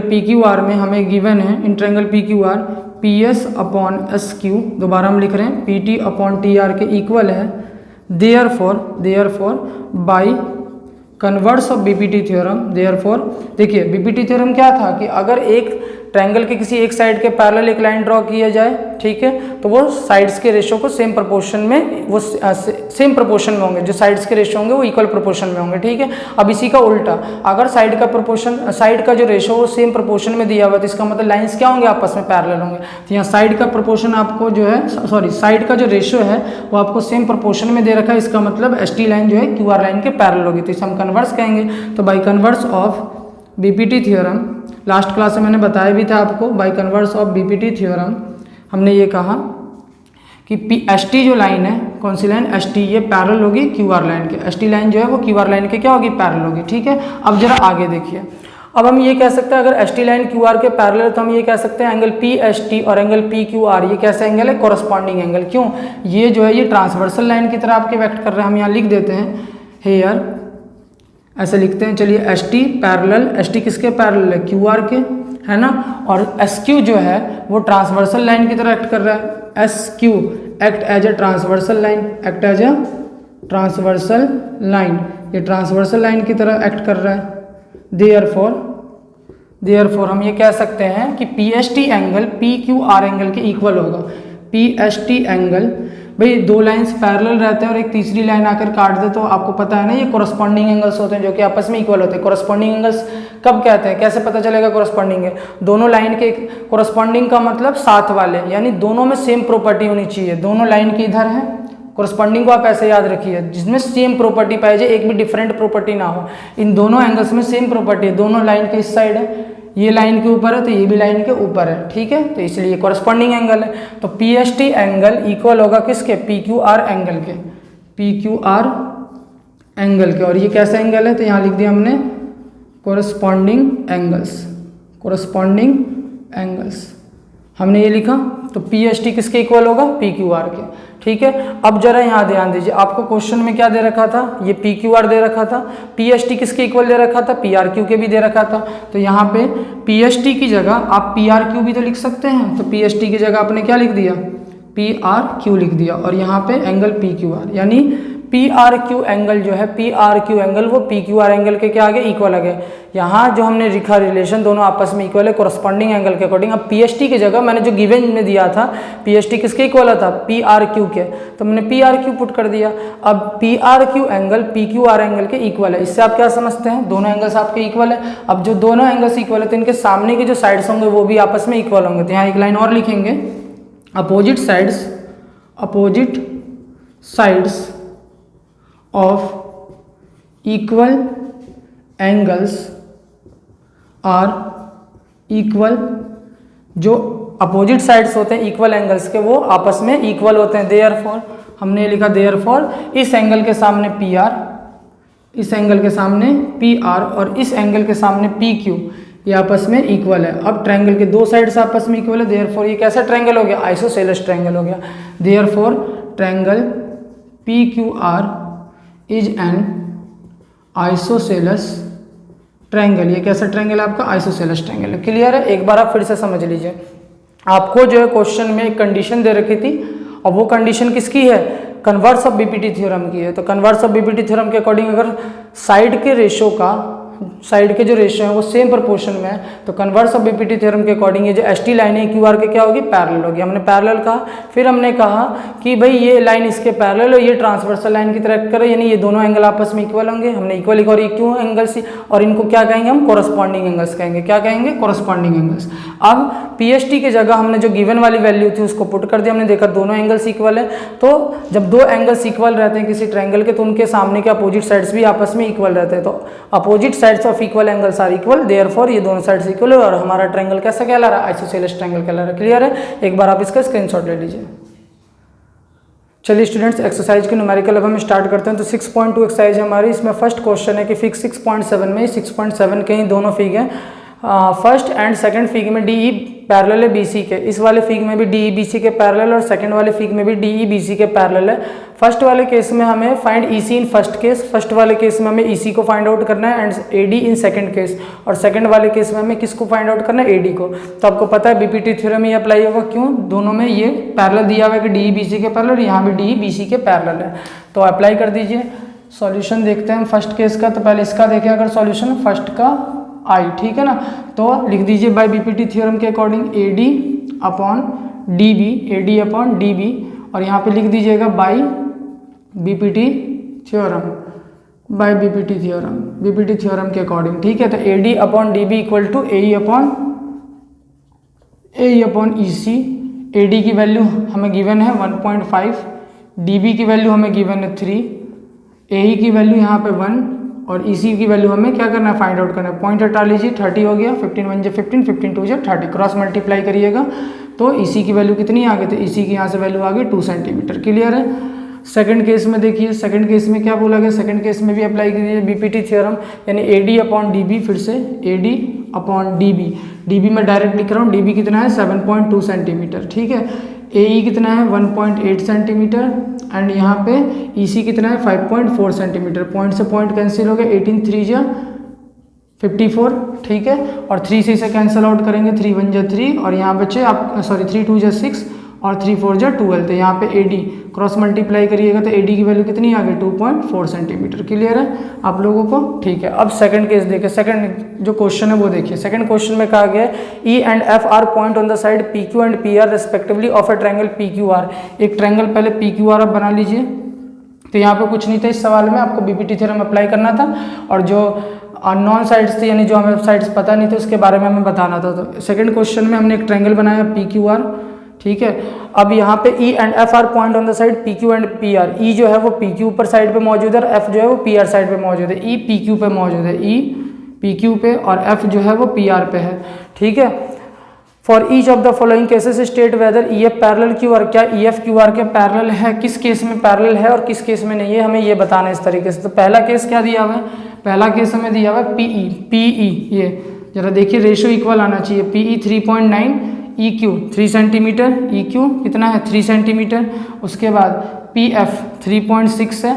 S1: PQR में हमें गिवन है, इन ट्रायंगल PQR PS/SQ, दोबारा हम लिख रहे हैं PT/TR के इक्वल है। Therefore by converse of BPT theorem, therefore देखिए बीपीटी थ्योरम क्या था कि अगर एक ट्रायंगल के किसी एक साइड के पैरेलल एक लाइन ड्रॉ किया जाए, ठीक है, तो वो साइड्स के रेशियो को सेम प्रोपोर्शन में, वो सेम प्रोपोर्शन में होंगे। जो साइड्स के रेशियो होंगे वो इक्वल प्रोपोर्शन में होंगे, ठीक है। अब इसी का उल्टा, अगर साइड का जो रेशियो वो सेम प्रोपोर्शन में दिया हुआ, तो इसका मतलब लाइंस क्या होंगे? आपस में पैरेलल होंगे। तो यहाँ साइड का प्रोपोर्शन आपको जो है, साइड का जो रेशियो है वो आपको सेम प्रोपोर्शन में दे रखा है। इसका मतलब ST लाइन जो है QR लाइन के पैरेलल होगी, तो इसे हम कन्वर्स कहेंगे। तो by converse of BPT theorem, last class में मैंने बताया भी था आपको, by converse of BPT theorem हमने ये कहा कि ST जो लाइन है, कौन सी लाइन? ST, ये पैरेलल होगी QR लाइन के। ST लाइन जो है वो QR लाइन के क्या होगी? पैरेलल होगी, ठीक है। अब जरा आगे देखिए, अब हम ये कह सकते हैं अगर ST लाइन QR के पैरेलल है तो हम ये कह सकते हैं एंगल PST और एंगल PQR ये कैसा एंगल है? Corresponding angle. क्यों? ये जो है ये ट्रांसवर्सल लाइन की तरह आपके वेक्ट कर रहे हैं। हम यहाँ लिख देते हैं हेयर, ऐसे लिखते हैं, चलिए ST पैरेलल, ST किसके पैरेलल है? QR के, है ना। और SQ जो है वो ट्रांसवर्सल लाइन की तरह एक्ट कर रहा है। SQ act as a transversal line, act as a transversal line, ये ट्रांसवर्सल लाइन की तरह एक्ट कर रहा है। देयरफॉर हम ये कह सकते हैं कि PST एंगल PQR एंगल के इक्वल होगा। PST एंगल, भाई दो लाइंस पैरेलल रहते हैं और एक तीसरी लाइन आकर काट दे तो आपको पता है ना, ये कोरस्पॉन्डिंग एंगल्स होते हैं जो कि आपस में इक्वल होते हैं। कोरस्पॉन्डिंग एंगल्स कब कहते हैं? कैसे पता चलेगा कोरस्पॉन्डिंग है? दोनों लाइन के कोरस्पॉन्डिंग का मतलब साथ वाले, यानी दोनों में सेम प्रॉपर्टी होनी चाहिए। दोनों लाइन के इधर है, कोरस्पॉन्डिंग को आप ऐसे याद रखिए, जिसमें सेम प्रॉपर्टी पाई जाए, एक भी डिफरेंट प्रॉपर्टी ना हो। इन दोनों एंगल्स में सेम प्रॉपर्टी है, दोनों लाइन के इस साइड है, ये लाइन के ऊपर है तो ये भी लाइन के ऊपर है, ठीक है, तो इसलिए कोरस्पॉन्डिंग एंगल है। तो PST एंगल इक्वल होगा किसके? PQR एंगल के, PQR एंगल के। और ये कैसा एंगल है? तो यहाँ लिख दिया हमने कोरस्पॉन्डिंग एंगल्स हमने ये लिखा। तो PST किसके इक्वल होगा? PQR के, ठीक है। अब जरा यहाँ ध्यान दीजिए, आपको क्वेश्चन में क्या दे रखा था? ये PQR दे रखा था। PST किसके इक्वल दे रखा था? PRQ के भी दे रखा था। तो यहाँ पे PST की जगह आप PRQ भी तो लिख सकते हैं। तो PST की जगह आपने क्या लिख दिया? PRQ लिख दिया। और यहाँ पे एंगल PQR, यानी PRQ एंगल जो है, PRQ एंगल वो PQR एंगल के क्या आगे? इक्वल आ गए। यहाँ जो हमने लिखा रिलेशन, दोनों आपस में इक्वल है कोरस्पॉन्डिंग एंगल के अकॉर्डिंग। अब PST की जगह मैंने जो गिवन में दिया था, PST किसके इक्वल था? PRQ के, तो मैंने PRQ पुट कर दिया। अब PRQ एंगल PQR एंगल के इक्वल है। इससे आप क्या समझते हैं? दोनों एंगल्स आपके इक्वल है। अब जो दोनों एंगल्स इक्वल है तो इनके सामने के जो साइड्स होंगे वो भी आपस में इक्वल होंगे। तो यहाँ एक लाइन और लिखेंगे, opposite sides of equal angles are equal। जो अपोजिट साइड्स होते हैं इक्वल एंगल्स के वो आपस में इक्वल होते हैं। देयरफॉर हमने लिखा देयरफॉर इस एंगल के सामने PR, इस एंगल के सामने PR और इस एंगल के सामने PQ, ये आपस में इक्वल है। अब ट्रायंगल के दो साइड्स आपस में इक्वल है, देयरफॉर ये कैसा ट्रायंगल हो गया? आइसोसेलेस ट्रायंगल हो गया। Therefore triangle PQR is an isosceles triangle. ये कैसा ट्रायंगल है आपका? आइसोसेलस ट्रायंगल है। क्लियर है? एक बार आप फिर से समझ लीजिए, आपको जो है क्वेश्चन में एक कंडीशन दे रखी थी और वो कंडीशन किसकी है? कन्वर्स ऑफ बीपीटी थ्योरम की है। तो कन्वर्स ऑफ बीपीटी थ्योरम के अकॉर्डिंग अगर साइड के रेशो का साइड के जो रेशियो हैं वो सेम प्रोपोर्शन में है, तो कन्वर्स ऑफ बीपीटी थ्योरम के अकॉर्डिंग ये जो एस टी लाइन है क्यू आर के क्या होगी, पैरेलल होगी। हमने पैरेलल कहा, फिर हमने कहा कि भाई ये लाइन इसके पैरेलल और ये ट्रांसवर्सल लाइन की तरह करो, यानी ये दोनों एंगल आपस में इक्वल होंगे। हमने इक्वल और इक्वल एंगल्स, और इनको क्या कहेंगे हम, कोरस्पॉन्डिंग एंगल्स कहेंगे। क्या कहेंगे, कोरस्पॉन्डिंग एंगल्स। अब पीएसटी की जगह हमने जो गिवन वाली वैल्यू थी उसको पुट कर दिया, हमने देखा दोनों एंगल्स इक्वल है। तो जब दो एंगल्स इक्वल रहते हैं किसी ट्रायंगल के, तो उनके सामने के अपोजिट साइड्स भी आपस में इक्वल रहते हैं। तो opposite sides of equal angles are equal, therefore ये दोनों साइड्स इक्वल है और हमारा ट्रायंगल कैसा कहला रहा है, आइसोसेलेस ट्रायंगल कहला रहा है। क्लियर है, एक बार आप इसका स्क्रीनशॉट ले लीजिए। चलिए स्टूडेंट्स, एक्सरसाइज के न्यूमेरिकल अब हम स्टार्ट करते हैं। तो 6.2 एक्सरसाइज है हमारी। इसमें फर्स्ट क्वेश्चन है कि फिग 6.7 में 6.7 के ही दोनों फिग हैं, फर्स्ट एंड सेकंड फिग में डी ई पैरेलल है बीसी के, इस वाले फिग में भी डी ई बीसी के पैरेलल और सेकंड वाले फिग में भी डी ई बीसी के पैरेलल है। फर्स्ट वाले केस में हमें find EC in first case, first वाले केस में हमें ईसी को फाइंड आउट करना है, and AD in second case, और सेकंड वाले केस में हमें किसको फाइंड आउट करना है, एडी को। तो आपको पता है बीपीटी थ्योरम ये अप्लाई होगा, क्यों, दोनों में ये पैरेलल दिया हुआ है कि डी ई बीसी के पैरेलल, यहाँ भी डी ई बीसी के पैरेलल है। तो अप्लाई कर दीजिए। सॉल्यूशन देखते हैं हम फर्स्ट केस का। तो पहले इसका देखें अगर सॉल्यूशन, फर्स्ट का आई, ठीक है ना। तो लिख दीजिए बाय बीपीटी थ्योरम के according AD upon D B, AD upon D B, और यहाँ पे लिख दीजिएगा by BPT theorem, by BPT theorem, BPT theorem के अकॉर्डिंग, ठीक है। तो AD upon D B equal to A upon E C. एडी की वैल्यू हमें गिवन है 1.5, डीबी की वैल्यू हमें गिवन है 3, ए की वैल्यू यहाँ पे 1, और इसी की वैल्यू हमें क्या करना है, फाइंड आउट करना है। पॉइंट हटा लीजिए, 30 हो गया, 15 1 15, 15 2 30, क्रॉस मल्टीप्लाई करिएगा तो इसी की वैल्यू कितनी आ गई, तो इसी की यहाँ से वैल्यू आ गई 2 सेंटीमीटर। क्लियर है। सेकंड केस में देखिए, सेकंड केस में क्या बोला गया, सेकंड केस में भी अप्लाई कीजिए बीपीटी थ्योरम, यानी एडी अपॉन डीबी, फिर से एडी अपॉन डीबी, डीबी में डायरेक्ट लिख रहा हूँ, डीबी कितना है 7.2 सेंटीमीटर, ठीक है। ए कितना है 1.8 सेंटीमीटर, एंड यहाँ पे ईसी कितना है 5.4 सेंटीमीटर। पॉइंट से पॉइंट कैंसिल हो गया, 18 3 जा 54, ठीक है, और 3 से इसे कैंसिल आउट करेंगे, 3 1 जा 3, और यहाँ बचे आप 3 2 जा 6 और 3 4 जा 12, तो यहाँ पे एडी क्रॉस मल्टीप्लाई करिएगा तो एडी की वैल्यू कितनी आ गई 2.4 सेंटीमीटर। क्लियर है आप लोगों को, ठीक है। अब सेकंड केस देखिए, सेकंड जो क्वेश्चन है वो देखिए। सेकंड क्वेश्चन में कहा गया है ई and F are point on the side P Q and P are respectively of A triangle P Q R. एक ट्रायंगल पहले पी क्यू आर आप बना लीजिए। तो यहाँ पे कुछ नहीं था इस सवाल में, आपको बीपीटी थ्योरम अप्लाई करना था, और जो नॉन साइड्स थे यानी जो हमें साइड्स पता नहीं थे उसके बारे में हमें बताना था। तो सेकंड क्वेश्चन में हमने एक ट्रायंगल बनाया पी क्यू आर, ठीक है। अब यहाँ पे E and F are point on the side P Q and P R. E जो है वो पी क्यू पर साइड पे मौजूद है और एफ जो है वो पी आर साइड पे मौजूद है। ई पी क्यू पे मौजूद है, ई पी क्यू पे, और एफ जो है वो पी आर पे है, ठीक है। For each of the following cases state whether E F parallel Q are, क्या ई एफ क्यू आर के पैरेलल है, किस केस में पैरेलल है और किस केस में नहीं है, हमें ये बताना है इस तरीके से। तो पहला केस क्या दिया हुआ है, पहला केस हमें दिया हुआ है पीई, पीई ये जरा देखिए रेशियो इक्वल आना चाहिए, PE 3.9, E Q 3 centimetre, E Q कितना है 3 सेंटीमीटर। उसके बाद पी एफ 3.6 है,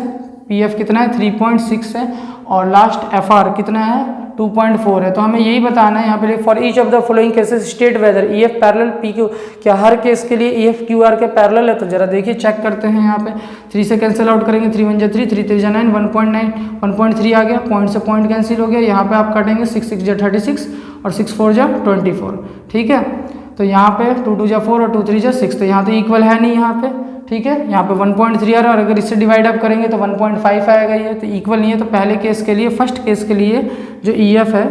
S1: पी एफ कितना है 3.6 है, और लास्ट एफ आर कितना है 2.4 है। तो हमें यही बताना है यहाँ पे for each of the following cases state whether E F parallel P Q, क्या हर केस के लिए ई एफ क्यू आर के पैरेलल है। तो जरा देखिए चेक करते हैं, यहाँ पे 3 से कैंसिल आउट करेंगे, 3 1 जा 3, 3 3 जा 9, 1.9, 1.3 आ गया, पॉइंट से पॉइंट कैंसिल हो गया। यहाँ पे आप काटेंगे 6 6 जा 36 और 6 4 जा 24, ठीक है। तो यहाँ पे 2 2 जा 4 और 2 3 जा 6, तो यहाँ तो इक्वल है नहीं यहाँ पे, ठीक है। यहाँ पे 1.3 आ रहा है, और अगर इससे डिवाइड अप करेंगे तो 1.5 आएगा, ये तो इक्वल नहीं है। तो पहले केस के लिए, फर्स्ट केस के लिए जो ई एफ है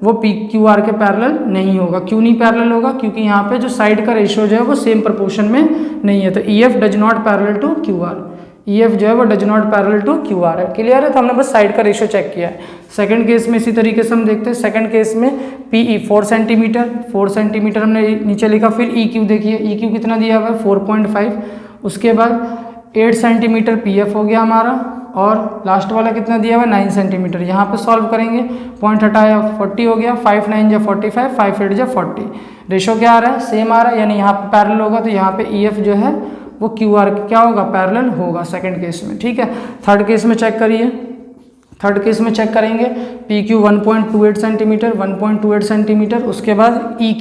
S1: वो पी क्यू आर के पैरेलल नहीं होगा। क्यों नहीं पैरेलल होगा, क्योंकि यहाँ पे जो साइड का रेशियो जो है वो सेम प्रोपोर्शन में नहीं है। तो E F does not parallel to Q R, E F जो है वो does not parallel to Q R है। क्लियर है। तो हमने बस साइड का रेशियो चेक किया है। सेकंड केस में इसी तरीके से हम देखते हैं। सेकंड केस में पीई 4 सेंटीमीटर, 4 सेंटीमीटर हमने नीचे लिखा। फिर ई क्यू देखिए, ई क्यू कितना दिया हुआ है 4.5। उसके बाद 8 सेंटीमीटर पी एफ हो गया हमारा, और लास्ट वाला कितना दिया हुआ है 9 सेंटीमीटर। यहाँ पे सॉल्व करेंगे, पॉइंट हटाया 40 हो गया, 5 9 जा 45, 5 8 जा 40। रेशो क्या आ रहा है, सेम आ रहा है, यानी यहाँ पे पैरेलल होगा। तो यहाँ पे ई एफ जो है वो क्यू आर क्या होगा, पैरेलल होगा सेकंड केस में, ठीक है। थर्ड केस में चेक करिए, थर्ड केस में चेक करेंगे पी क्यू 1.28 सेंटीमीटर, 1.28 सेंटीमीटर। उसके बाद ई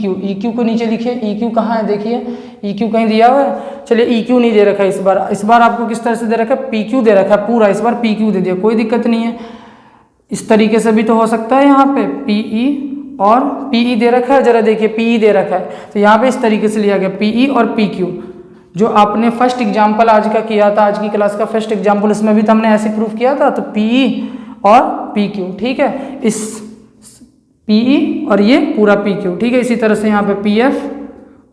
S1: क्यू को नीचे लिखिए। ई क्यू कहाँ है देखिए, ई क्यू कहीं दिया हुआ है, चलिए ई क्यू नहीं दे रखा है इस बार आपको किस तरह से दे रखा है, पी क्यू दे रखा है पूरा, इस बार पी क्यू दे दिया, कोई दिक्कत नहीं है। इस तरीके से भी तो हो सकता है, यहाँ पे PE और PE दे रखा है, जरा देखिए PE दे रखा है, तो यहाँ पे इस तरीके से लिया गया PE और PQ। जो आपने फर्स्ट एग्जाम्पल आज का किया था, आज की क्लास का फर्स्ट एग्जाम्पल, इसमें भी तो हमने ऐसे प्रूफ किया था, तो PE और PQ, ठीक है, इस PE और ये पूरा PQ, ठीक है। इसी तरह से यहाँ पे PF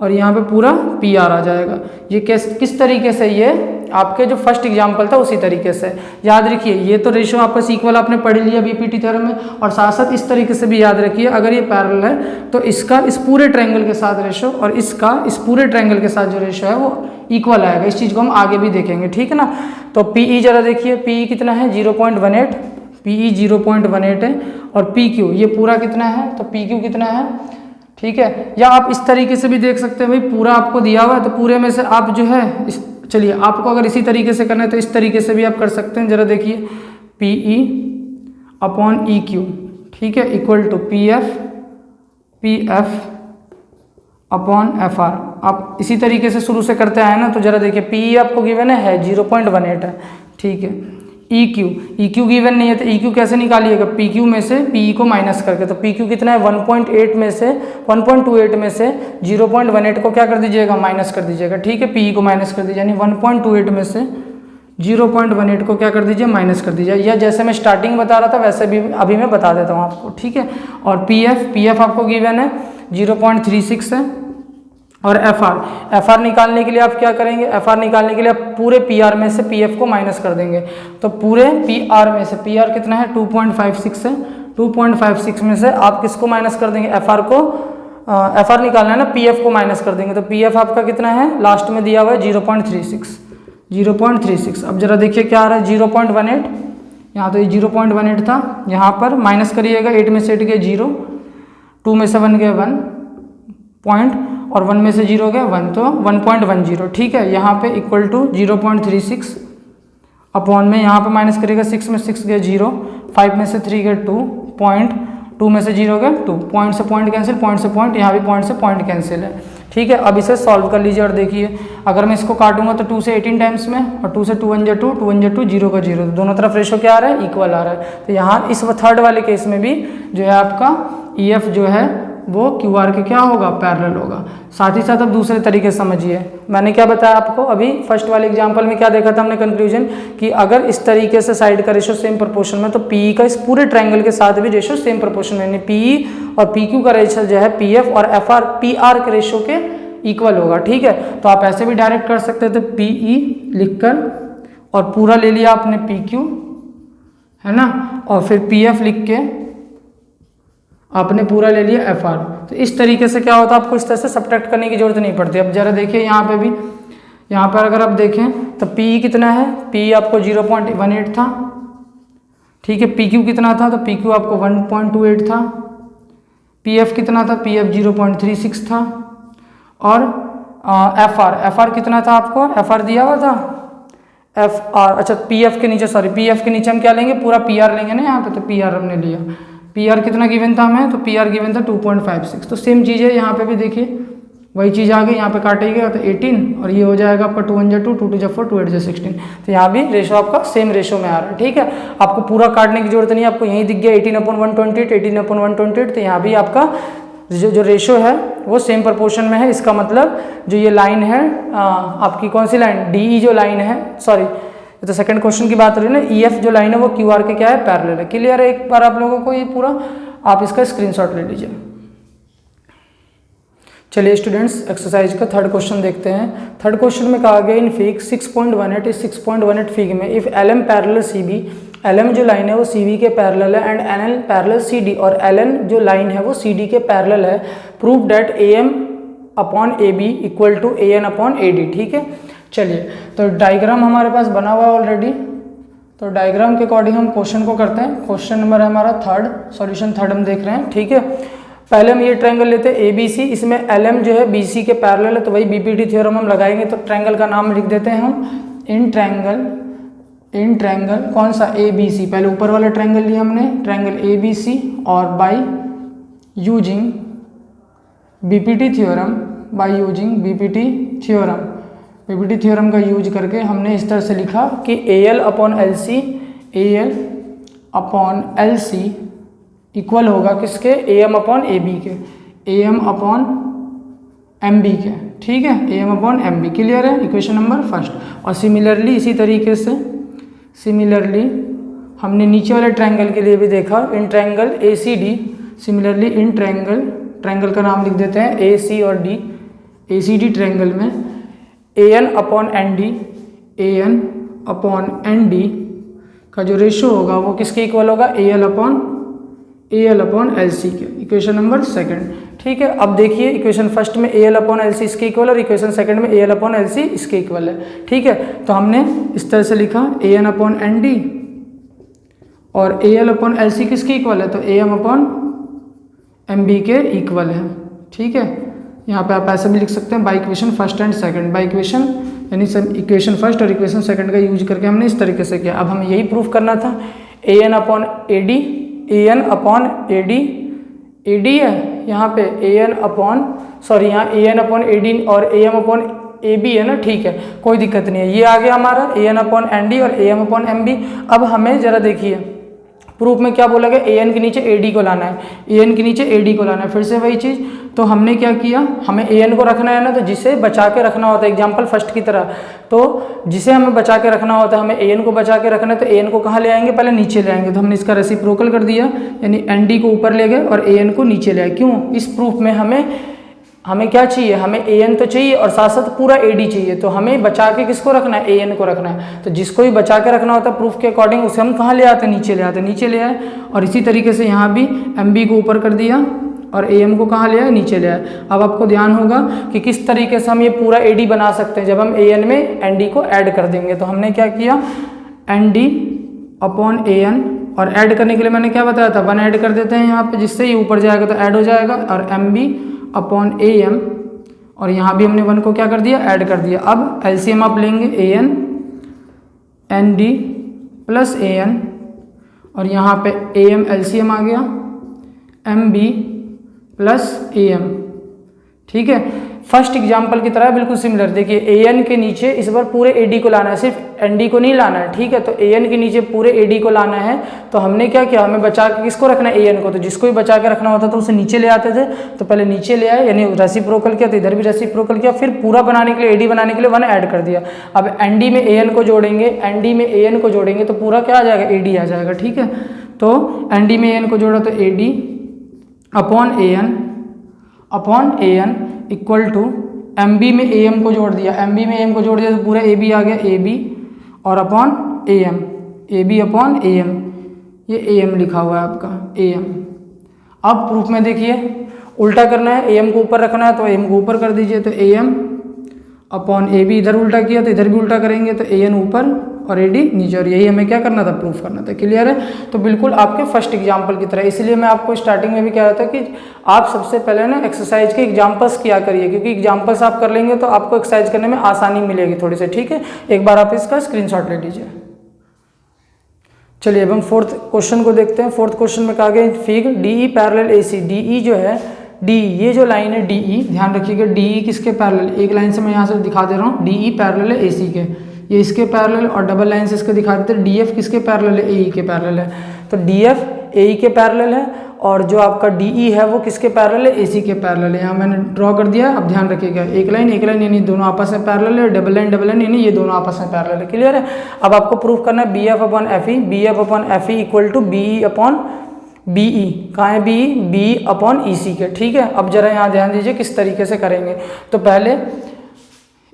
S1: और यहाँ पे पूरा PR आ जाएगा। ये किस तरीके से, ये आपके जो फर्स्ट एग्जाम्पल था उसी तरीके से याद रखिए। ये तो रेशो आपस इक्वल आपने पढ़ लिया बीपीटी थ्योरम में, और साथ साथ इस तरीके से भी याद रखिए, अगर ये पैरेलल है तो इसका इस पूरे ट्रायंगल के साथ रेशो और इसका इस पूरे ट्रायंगल के साथ जो रेशो है वो इक्वल आएगा। इस चीज़ को हम आगे भी देखेंगे, ठीक है ना। तो PE जरा देखिए, PE कितना है 0.18, PE 0.18 है, और PQ ये पूरा कितना है, तो PQ कितना है, ठीक है। या आप इस तरीके से भी देख सकते हैं, भाई पूरा आपको दिया हुआ है तो पूरे में से आप जो है चलिए आपको अगर इसी तरीके से करना है तो इस तरीके से भी आप कर सकते हैं। जरा देखिए PE अपॉन EQ, ठीक है, equal to PF upon FR। आप इसी तरीके से शुरू से करते आए ना, तो जरा देखिए PE आपको गिवन है 0.18 है, ठीक है। EQ गिवन नहीं है तो EQ कैसे निकालिएगा, PQ में से PE को माइनस करके, तो PQ कितना है 1.8 में से 1.28 में से 0.18 को क्या कर दीजिएगा, माइनस कर दीजिएगा, ठीक है। PE को माइनस कर दीजिए, यानी 1.28 में से 0.18 को क्या कर दीजिए, माइनस कर दीजिए। या जैसे मैं स्टार्टिंग बता रहा था वैसे भी अभी मैं बता देता हूँ आपको, ठीक है। और PF आपको गिवन है 0.36 है, और FR निकालने के लिए आप क्या करेंगे, FR निकालने के लिए आप पूरे PR में से PF को माइनस कर देंगे, तो पूरे PR में से PR कितना है 2.56 है, 2.56 में से आप किसको माइनस कर देंगे, FR को, FR निकालना है ना, PF को माइनस कर देंगे, तो PF आपका कितना है, लास्ट में दिया हुआ है 0.36। अब जरा देखिए क्या आ रहा है 0.18, यहाँ तो ये 0.18 था, यहाँ पर माइनस करिएगा, 8 में से 8 गए 0, 2 में से 1 गए 1 पॉइंट, और 1 में से 0 गया 1, तो 1.10, ठीक है। यहाँ पे इक्वल टू 0.36 अपॉन में यहाँ पे माइनस करेगा, 6 में 6 गया 0, 5 में से 3 गया 2 पॉइंट, 2 में से 0 गया 2, पॉइंट से पॉइंट कैंसिल, पॉइंट से पॉइंट, यहाँ भी पॉइंट से पॉइंट कैंसिल है, ठीक है। अब इसे सॉल्व कर लीजिए और देखिए, अगर मैं इसको काटूंगा तो 2 से 18 टाइम्स में, और 2 से 2 1 जा 2, 2 1 जा 2, 0 का 0, दोनों तरफ रेशो क्या आ रहा है, इक्वल आ रहा है। तो यहाँ इस थर्ड वाले केस में भी जो है आपका EF जो है वो QR के क्या होगा, पैरेलल होगा। साथ ही साथ अब दूसरे तरीके से समझिए, मैंने क्या बताया आपको अभी फर्स्ट वाले एग्जांपल में, क्या देखा था हमने कंक्लूजन, कि अगर इस तरीके से साइड का रेशो सेम प्रोपोर्शन में, तो PE का इस पूरे ट्रायंगल के साथ भी रेशो सेम प्रोपोर्शन में, यानी PE और PQ का रेशो जो है PF और PR के रेशो के इक्वल होगा, ठीक है। तो आप ऐसे भी डायरेक्ट कर सकते थे, PE लिखकर और पूरा ले लिया आपने PQ, है ना, और फिर PF लिख के आपने पूरा ले लिया FR। तो इस तरीके से क्या होता है, आपको इस तरह से सब्ट्रैक्ट करने की जरूरत नहीं पड़ती। अब जरा देखिए यहाँ पे भी, यहाँ पर अगर आप देखें तो PE कितना है, PE आपको 0.18 था, ठीक है। PQ कितना था, तो PQ आपको 1.28 था। PF कितना था, PF 0.36 था। और FR कितना था आपको, FR दिया हुआ था, FR, अच्छा PF के नीचे, सॉरी PF के नीचे हम क्या लेंगे, पूरा PR लेंगे ना यहाँ पे, तो PR हमने लिया। PR कितना गिवन था हमें, तो PR गिवन था 2.56। तो सेम चीज़ है यहाँ पे भी, देखिए वही चीज़ आ गई, यहाँ पे काटेगा तो 18, और ये हो जाएगा आपका 2 1 जा 2, 2 2 जा 4, 2 8 जा 16। तो यहाँ भी रेशो आपका सेम रेशो में आ रहा है, ठीक है। आपको पूरा काटने की जरूरत नहीं है, आपको यहीं दिख गया 18/128, 18/128, तो यहाँ भी आपका जो रेशो है वो सेम प्रोपोर्शन में है। इसका मतलब जो ये लाइन है आपकी कौन सी लाइन, DE जो लाइन है, सॉरी तो सेकंड क्वेश्चन की बात हो रही है ना, EF जो लाइन है वो QR के क्या है, पैरेलल है। क्लियर है एक बार आप लोगों को ये पूरा, आप इसका स्क्रीनशॉट ले लीजिए। चलिए स्टूडेंट्स, एक्सरसाइज का थर्ड क्वेश्चन देखते हैं। थर्ड क्वेश्चन में कहा गया इन फिग 6.18 इस 6.18 फिग में if LM parallel CB, LM जो लाइन है वो CB के पैरेलल है, एंड NL पैरेलल CD, और LN जो लाइन है वो CD के पैरेलल है, prove that AM upon AB equal to AN upon AD, ठीक है। चलिए तो डायग्राम हमारे पास बना हुआ है ऑलरेडी, तो डायग्राम के अकॉर्डिंग हम क्वेश्चन को करते हैं। क्वेश्चन नंबर है हमारा थर्ड, सॉल्यूशन थर्ड हम देख रहे हैं, ठीक है। पहले हम ये ट्रायंगल लेते हैं ABC, इसमें LM जो है BC के पैरेलल है, तो वही BPT थ्योरम हम लगाएंगे। तो ट्रायंगल का नाम लिख देते हैं हम इन ट्रायंगल कौन सा, ABC। पहले ऊपर वाला ट्रायंगल लिया हमने, ट्रायंगल ABC, और बाय यूजिंग BPT थ्योरम का यूज करके हमने इस तरह से लिखा कि AL upon LC upon L C equal होगा किसके, A M upon A B के, A M upon M B के, ठीक है, A M upon M B. Clear है, इक्वेशन नंबर फर्स्ट। और सिमिलरली इसी तरीके से सिमिलरली हमने नीचे वाले ट्रायंगल के लिए भी देखा, in triangle A C D, similarly in triangle का नाम लिख देते हैं ए सी और D, A C D triangle में A N upon N D, A N upon N D का जो रेशो होगा वो किसके इक्वल होगा, A L upon L C के, इक्वेशन नंबर सेकंड। ठीक है, अब देखिए इक्वेशन फर्स्ट में A L upon L C इसके इक्वल और इक्वेशन सेकंड में A L upon L C इसके इक्वल है। ठीक है, तो हमने इस तरह से लिखा A N upon N D और A L upon L C किसके इक्वल है, तो A M upon M B के इक्वल है। ठीक है, यहाँ पे आप ऐसे भी लिख सकते हैं by equation first and second, by equation यानी सब इक्वेशन फर्स्ट और इक्वेशन सेकंड का यूज करके हमने इस तरीके से किया। अब हमें यही प्रूफ करना था, A N upon A D, A N upon A D है यहाँ पे, ए एन अपॉन सॉरी यहाँ A N upon A D और A M upon A B है ना, ठीक है, कोई दिक्कत नहीं है। ये आ गया हमारा A N upon N D और A M upon M B. अब हमें जरा देखिए प्रूफ में क्या बोला गया, ए एन के नीचे ए डी को लाना है, ए एन के नीचे ए डी को लाना है। फिर से वही चीज़, तो हमने क्या किया, हमें ए एन को रखना है ना, तो जिसे बचा के रखना होता है, एग्जाम्पल फर्स्ट की तरह, तो जिसे हमें बचा के रखना होता है, हमें ए एन को बचा के रखना है, तो ए एन को कहाँ ले आएंगे, पहले नीचे ले आएंगे। तो हमने इसका रेसिप्रोकल कर दिया, यानी एन डी को ऊपर ले गए और ए एन को नीचे ले आए। क्यों, इस प्रूफ में हमें क्या चाहिए, हमें ए एन तो चाहिए और साथ साथ पूरा ए डी चाहिए, तो हमें बचा के किसको रखना है, ए एन को रखना है। तो जिसको भी बचा के रखना होता है प्रूफ के अकॉर्डिंग, उसे हम कहाँ ले आते हैं, नीचे ले आए। और इसी तरीके से यहाँ भी एम बी को ऊपर कर दिया और ए एम को कहाँ ले आए, नीचे ले आए। अब आपको ध्यान होगा कि किस तरीके से हम ये पूरा ए डी बना सकते हैं, जब हम ए एन में एन डी को ऐड कर देंगे। तो हमने क्या किया, N D upon A N, और ऐड करने के लिए मैंने क्या बताया था, 1 ऐड कर देते हैं यहाँ पे, जिससे ये ऊपर जाएगा तो ऐड हो जाएगा, और M B upon A M, और यहाँ भी हमने 1 को क्या कर दिया, ऐड कर दिया। अब एलसीएम आप लेंगे A N N D plus A N, और यहाँ पे ए एम एलसीएम आ गया M B plus A M. ठीक है, फर्स्ट एग्जाम्पल की तरह बिल्कुल सिमिलर। देखिए ए एन के नीचे इस बार पूरे ए डी को लाना है, सिर्फ एन डी को नहीं लाना है। ठीक है, तो ए एन के नीचे पूरे ए डी को लाना है, तो हमने क्या किया, हमें बचा के किसको रखना है, ए एन को। तो जिसको भी बचा के रखना होता तो उसे नीचे ले आते थे, तो पहले नीचे ले आए, यानी रेसिप्रोकल किया, तो इधर भी रेसिप्रोकल किया, फिर पूरा बनाने के लिए ए डी बनाने के लिए 1 ऐड कर दिया। अब एन डी में ए एन को जोड़ेंगे, एन डी में ए एन को जोड़ेंगे तो पूरा क्या आ जाएगा, ए डी आ जाएगा। ठीक है, तो एन डी में ए एन को जोड़ा तो A D upon A N equal to M B में ए एम को जोड़ दिया, एम बी में ए एम को जोड़ दिया तो पूरा ए बी आ गया, ए बी और upon A M, A B upon A M, ये ए एम लिखा हुआ है आपका ए एम। अब प्रूफ में देखिए उल्टा करना है, ए एम को ऊपर रखना है तो ए एम को ऊपर कर दीजिए, तो A M upon A B, इधर उल्टा किया तो इधर भी उल्टा करेंगे, तो ए एन ऊपर और ए डी नीचे, और यही हमें क्या करना था, प्रूफ करना था। क्लियर है, तो बिल्कुल आपके फर्स्ट एग्जाम्पल की तरह। इसलिए मैं आपको स्टार्टिंग में भी कह रहा था कि आप सबसे पहले ना एक्सरसाइज के एग्जाम्पल्स किया करिए, क्योंकि एग्जाम्पल्स आप कर लेंगे तो आपको एक्सरसाइज करने में आसानी मिलेगी थोड़ी सी। ठीक है, एक बार आप इसका स्क्रीनशॉट ले लीजिए। चलिए अब हम फोर्थ क्वेश्चन को देखते हैं। फोर्थ क्वेश्चन में कहा गया figure D E parallel A C, D E जो है, डी ये जो लाइन है डी ई, ध्यान रखिएगा डी ई किसके पैरेलल, एक लाइन से मैं यहाँ से दिखा दे रहा हूँ, डी ई पैरेलल है ए सी के, ये इसके पैरेलल, और डबल लाइन से इसके दिखा देते हैं डी एफ किसके पैरेलल है, ए ई के पैरेलल है। तो डी एफ ए ई के पैरेलल है, और जो आपका डी ई है वो किसके पैरेलल है, ए सी के पैरेलल है। यहाँ मैंने ड्रॉ कर दिया, अब ध्यान रखिएगा एक लाइन यानी दोनों आपस में पैरेलल है, डबल लाइन यानी ये दोनों आपस में पैरेलल है। क्लियर है, अब आपको प्रूफ करना है B F upon F E, B F upon F E equal to B E upon B E, कहाँ है B E, B upon E C के। ठीक है, अब जरा यहाँ ध्यान दीजिए किस तरीके से करेंगे। तो पहले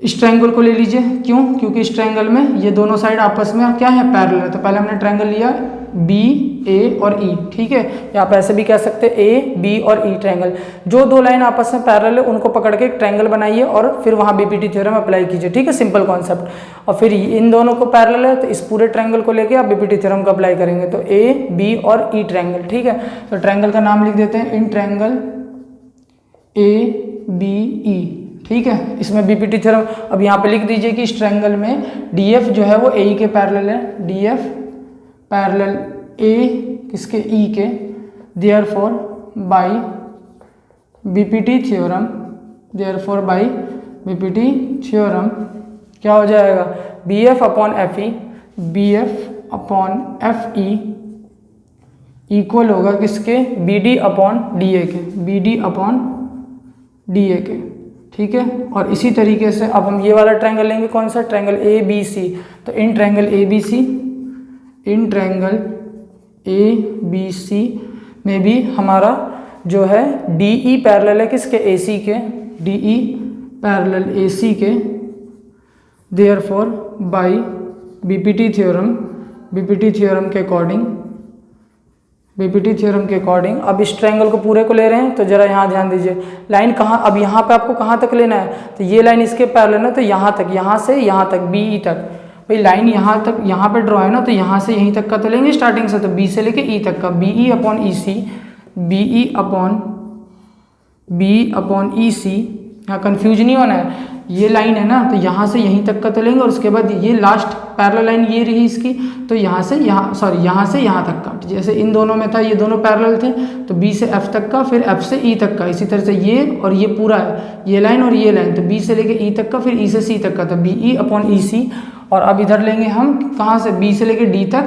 S1: इस ट्रायंगल को ले लीजिए, क्यों, क्योंकि इस ट्रायंगल में ये दोनों साइड आपस में क्या है, पैरेलल है। तो पहले हमने ट्रायंगल लिया बी ए और ई। ठीक है, या आप ऐसे भी कह सकते हैं ए बी और ई ट्रायंगल, जो दो लाइन आपस में पैरेलल है उनको पकड़ के एक ट्रायंगल बनाइए और फिर वहाँ बीपीटी थ्योरम अप्लाई कीजिए। ठीक है, सिंपल कॉन्सेप्ट। और फिर इन दोनों को पैरेलल है तो इस पूरे ट्रायंगल को लेके आप बीपीटी थ्योरम को अप्लाई करेंगे, तो ए बी और ई ट्रायंगल। ठीक है, तो ट्रायंगल का नाम लिख देते हैं इन ट्रायंगल ए बी ई। ठीक है, इसमें बीपीटी थ्योरम अब यहाँ पे लिख दीजिए कि इस ट्रायंगल में डीएफ जो है वो ए ई के पैरेलल है, डीएफ पैरेलल ए किसके, ई के, therefore by BPT theorem, therefore by BPT theorem क्या हो जाएगा, B F upon F E, B F upon F E equal होगा किसके, B D upon D A के, B D upon D A के, ठीक है। और इसी तरीके से अब हम ये वाला ट्रायंगल लेंगे, कौन सा, ट्रायंगल ए बी सी। तो इन ट्रायंगल ए बी सी, इन ट्रायंगल ए बी सी में भी हमारा जो है डी ई पैरेलल है किसके, ए सी के, डी ई पैरेलल ए सी के। Therefore by BPT theorem, BPT theorem के अकॉर्डिंग, बीपीटी थ्योरम के अकॉर्डिंग अब इस ट्रायंगल को पूरे को ले रहे हैं। तो जरा यहाँ ध्यान दीजिए, लाइन कहाँ, अब यहाँ पे आपको कहाँ तक लेना है, तो ये लाइन इसके पैरेलल है, तो यहाँ तक, यहाँ से यहाँ तक, बी ई तक। भाई लाइन यहाँ तक, यहाँ पे ड्रॉ है ना, तो यहाँ से यहीं तक का तो लेंगे स्टार्टिंग से, तो बी से लेके ई तक का, बी ई अपॉन ई सी, बी ई अपॉन ई सी। यहाँ कन्फ्यूज नहीं होना है, ये लाइन है ना, तो यहाँ से यहीं तक का तो लेंगे, और उसके बाद ये लास्ट पैरेलल लाइन ये रही इसकी, तो यहाँ से यहाँ, सॉरी यहाँ से यहाँ तक का, जैसे इन दोनों में था, ये दोनों पैरेलल थे, तो बी से एफ तक का, फिर एफ से ई तक का। इसी तरह से ये और ये पूरा है, ये लाइन और ये लाइन, तो बी से लेके ई तक का, फिर ई से सी तक का, तो बी ई अपॉन ई सी। और अब इधर लेंगे हम कहाँ से, बी से लेके डी तक,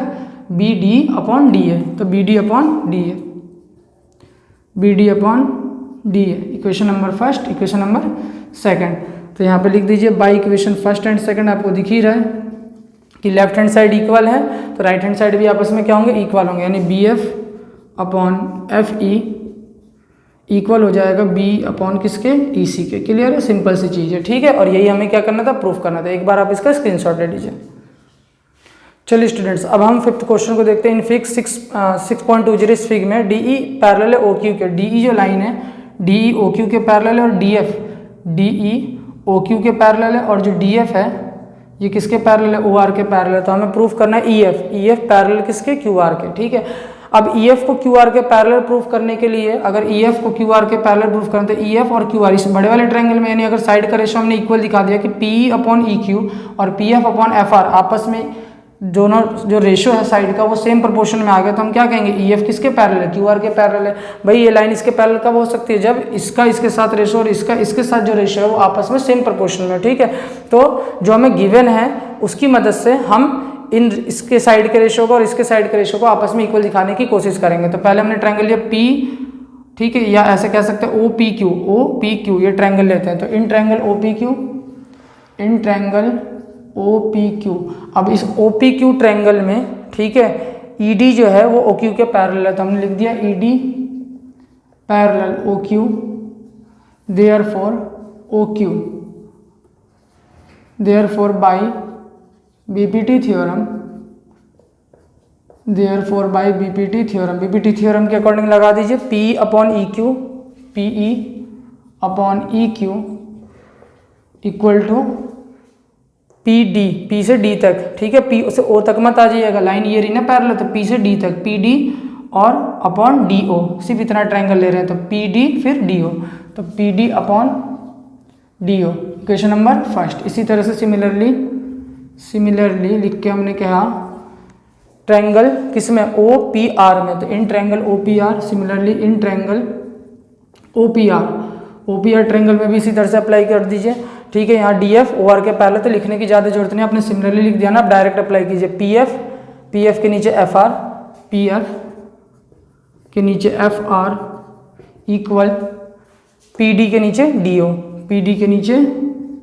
S1: B D upon D A, तो B D upon D A, B D upon D A. Equation number first, equation number second. तो यहाँ पे लिख दीजिए by equation first and second, आपको दिख ही रहा है कि लेफ्ट हैंड साइड इक्वल है, तो राइट हैंड साइड भी आपस में क्या होंगे, इक्वल होंगे, यानी B F upon F E equal हो जाएगा बी अपॉन किसके, ई सी के। क्लियर है, सिंपल सी चीज़ है, ठीक है। और यही हमें क्या करना था, प्रूफ करना था। एक बार आप इसका स्क्रीनशॉट ले लीजिए। चलिए स्टूडेंट्स, अब हम फिफ्थ क्वेश्चन को देखते हैं। इन फिग 6.20 इस फिग में डी ई पैरेलल है ओ क्यू के, डी ई जो लाइन है डी ई ओ क्यू के पैरेलल है, और D F D E O Q के पैरेलल है, और जो डी एफ है ये किसके पैरेलल है, ओ आर के पैरेलल है। तो हमें प्रूफ करना है ई एफ पैरेलल किसके, क्यू आर के, ठीक है। अब ई एफ को क्यू आर के पैरेलल प्रूफ करने के लिए, अगर ई एफ को क्यू आर के पैरेलल प्रूफ करें तो ई एफ और क्यू आर इस बड़े वाले ट्रायंगल में, यानी अगर साइड का रेशो हमने इक्वल दिखा दिया कि P E upon E Q और P F upon F R आपस में दोनों जो रेशो है साइड का वो सेम प्रोपोर्शन में आ गया, तो हम क्या कहेंगे, ई एफ किसके पैरेलल है, क्यू आर के पैरेलल है। भाई ये लाइन इसके पैरेलल कब हो सकती है, जब इसका इसके साथ रेशो और इसका इसके साथ जो रेशो है वो आपस में सेम प्रोपोर्शन में, ठीक है। तो जो हमें गिवन है उसकी मदद से हम इन इसके साइड के रेशो को और इसके साइड के रेशो को आपस में इक्वल दिखाने की कोशिश करेंगे। तो पहले हमने ट्रायंगल लिया पी, ठीक है, या ऐसे कह सकते हैं ओ पी क्यू, ये ट्रायंगल लेते हैं। तो इन triangle O P Q, in triangle O P Q. अब इस ओ पी क्यू ट्रायंगल में, ठीक है, ई डी जो है वो ओ क्यू के पैरेलल है, तो हमने लिख दिया E D parallel O Q, therefore O Q, therefore by BPT theorem, therefore by BPT theorem, BPT theorem के अकॉर्डिंग लगा दीजिए P upon E Q, P E upon E Q equal to P D, P से D तक, ठीक है, P से ओ तक मत आ जाइएगा, लाइन ये रही ना पैरेलल, तो पी से डी तक, पी डी और अपॉन डी ओ, सिर्फ इतना ट्रायंगल ले रहे हैं, तो पी डी फिर डी ओ, तो P D upon D O, equation number first. इसी तरह से सिमिलरली लिख के हमने कहा ट्रायंगल किस में, ओ पी आर में, तो इन triangle O P R, similarly in triangle O P R triangle में भी इसी तरह से अप्लाई कर दीजिए, ठीक है। यहाँ डी एफ ओ आर के पैरेलल, तो लिखने की ज़्यादा जरूरत नहीं, आपने सिमिलरली लिख दिया ना, आप डायरेक्ट अप्लाई कीजिए। पी एफ के नीचे एफ आर, पी एफ के नीचे F R equal P D के नीचे डी ओ, पी डी के नीचे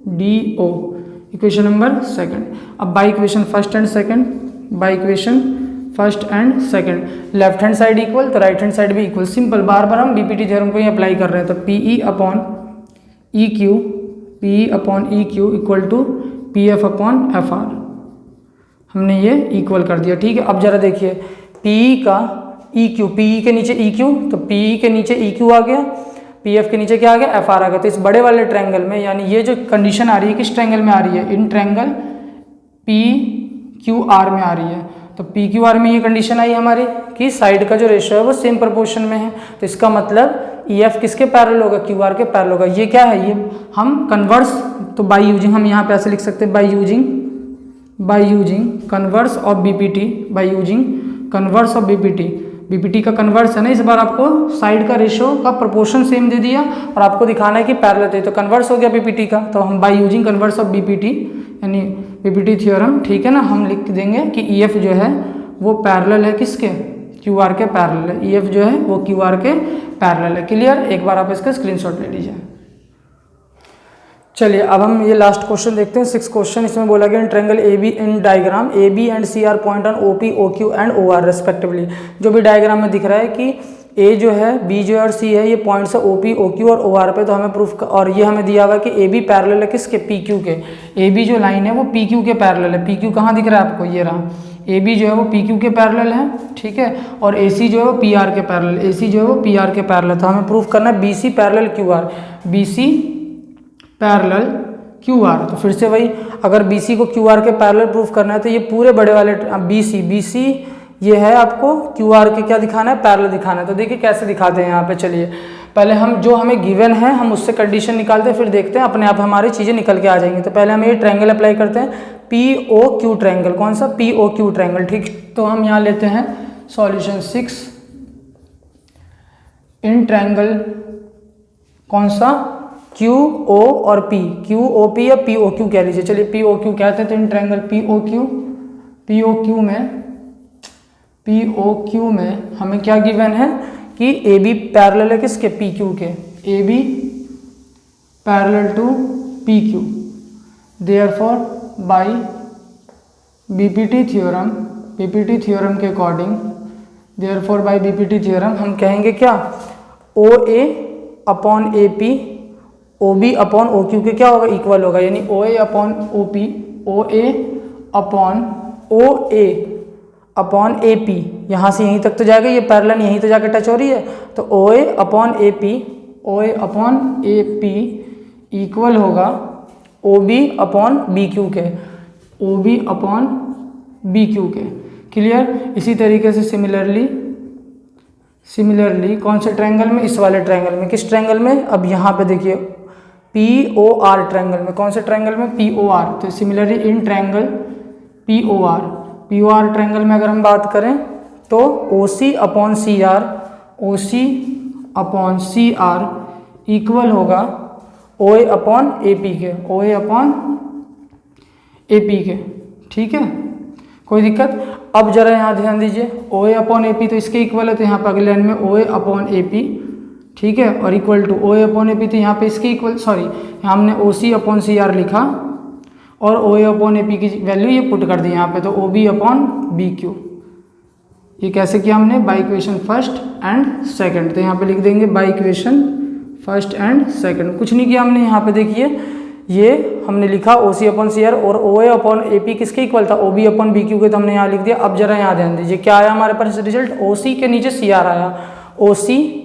S1: D O, equation number second. अब by equation first and second, by equation first and second, left hand side equal to right hand side भी equal, simple, बार बार हम BPT theorem को ही apply कर रहे हैं। तो P E upon E Q, P E upon E Q equal to P F upon F R, हमने ये इक्वल कर दिया, ठीक है। अब जरा देखिए पी ई का ई क्यू, पी ई के नीचे ई क्यू, तो पी ई के नीचे ई क्यू आ गया, पी एफ के नीचे क्या आ गया, एफ आर आ गया। तो इस बड़े वाले ट्रायंगल में, यानी ये जो कंडीशन आ रही है किस ट्रायंगल में आ रही है, इन ट्रायंगल पी क्यू आर में आ रही है। तो पी क्यू आर में ये कंडीशन आई हमारी कि साइड का जो रेशो है वो सेम प्रोपोर्शन में है, तो इसका मतलब ई एफ किसके पैरेलल होगा, क्यू आर के पैरेलल होगा। ये क्या है, ये हम कन्वर्स, तो बाय यूजिंग हम यहाँ पे ऐसे लिख सकते हैं, by using converse of BPT, by using converse of BPT, BPT का कन्वर्स है ना, इस बार आपको साइड का रेशो का प्रोपोर्शन सेम दे दिया और आपको दिखाना है कि पैरेलल है, तो कन्वर्स हो गया बीपीटी का। तो हम by using converse of BPT यानी बीपीटी थ्योरम, ठीक है ना, हम लिख देंगे कि ई एफ जो है वो पैरेलल है किसके, क्यू आर के पैरेलल है, ई एफ जो है वो क्यू आर के पैरेलल है। क्लियर, एक बार आप इसका स्क्रीनशॉट ले लीजिए। चलिए अब हम ये लास्ट क्वेश्चन देखते हैं, 6 क्वेश्चन। इसमें बोला गया in triangle A B in diagram A B and C are point on O P O Q and O R respectively. जो भी डायग्राम में दिख रहा है कि ए जो है, बी जो है और सी है, ये पॉइंट्स है ओ पी ओ क्यू और ओ आर पे, तो हमें प्रूफ और ये हमें दिया हुआ है कि ए बी पैरेलल है किसके, पी क्यू के। ए बी जो लाइन है वो पी क्यू के पैरेलल है। पी क्यू कहाँ दिख रहा है आपको, ये रहा। ए बी जो है वो पी क्यू के पैरेलल है, ठीक है, और ए सी जो है वो पी आर के पैरेलल, ए सी जो है वो पी आर के पैरेलल। तो हमें प्रूफ करना है B C parallel Q R, B C parallel Q R. तो फिर से वही, अगर बी सी को क्यू आर के पैरेलल प्रूफ करना है तो ये पूरे बड़े वाले बी सी ये है, आपको क्यू आर के क्या दिखाना है, पैरेलल दिखाना है। तो देखिए कैसे दिखाते हैं यहाँ पे। चलिए पहले हम जो हमें गिवन है हम उससे कंडीशन निकालते हैं, फिर देखते हैं अपने आप हमारी चीज़ें निकल के आ जाएंगी। तो पहले हम ये ट्रायंगल अप्लाई करते हैं, पी ओ क्यू ट्रायंगल। कौन सा, पी ओ क्यू ट्रायंगल, ठीक। तो हम यहाँ लेते हैं सॉल्यूशन 6 इन ट्रायंगल कौन सा, क्यू ओ और पी, क्यू ओ पी या पी ओ क्यू कह लीजिए। चलिए पी ओ क्यू कहते हैं। तो इन ट्रायंगल पी ओ क्यू में हमें क्या गिवन है कि ए बी पैरेलल है किसके, पी क्यू के, A B parallel to P Q. Therefore by BPT theorem के according, therefore by BPT theorem हम कहेंगे क्या, O A upon A P O B upon O Q के क्या होगा, इक्वल होगा। यानी O A upon O P, O A upon O A upon A P, यहाँ से यहीं तक तो जाएगा, ये पैरेलल यहीं तो जाकर टच हो रही है। तो O A upon A P equal होगा O B upon B Q के, O B upon B Q के। क्लियर। इसी तरीके से सिमिलरली कौन से ट्रायंगल में, इस वाले ट्रायंगल में। किस ट्रायंगल में, अब यहाँ पे देखिए पी ओ आर ट्रायंगल में। कौन से ट्रायंगल में, पी ओ आर। तो similarly in triangle P O R triangle में अगर हम बात करें तो O C upon C R equal होगा O A upon A P के, ओ ए अपॉन ए पी के, ठीक है, कोई दिक्कत। अब जरा यहाँ ध्यान दीजिए, ओ ए अपॉन ए पी तो इसके इक्वल है, तो यहाँ पर अगले लाइन में ओ ए अपॉन ए पी, ठीक है, और equal to O A upon A P, तो यहाँ पे इसके इक्वल, सॉरी हमने ओ सी अपॉन सी आर लिखा और O A upon A P की वैल्यू ये पुट कर दी यहाँ पे, तो O B upon B Q. ये कैसे किया हमने, by equation first and second. तो यहाँ पे लिख देंगे by equation first and second. कुछ नहीं किया हमने, यहाँ पे देखिए ये हमने लिखा ओ सी अपॉन सी आर और O A upon A P किसके इक्वल था, O B upon B Q के, तो हमने यहाँ लिख दिया। अब जरा यहाँ ध्यान दीजिए क्या आया हमारे पास रिजल्ट, ओ सी के नीचे सी आर आया, ओ सी,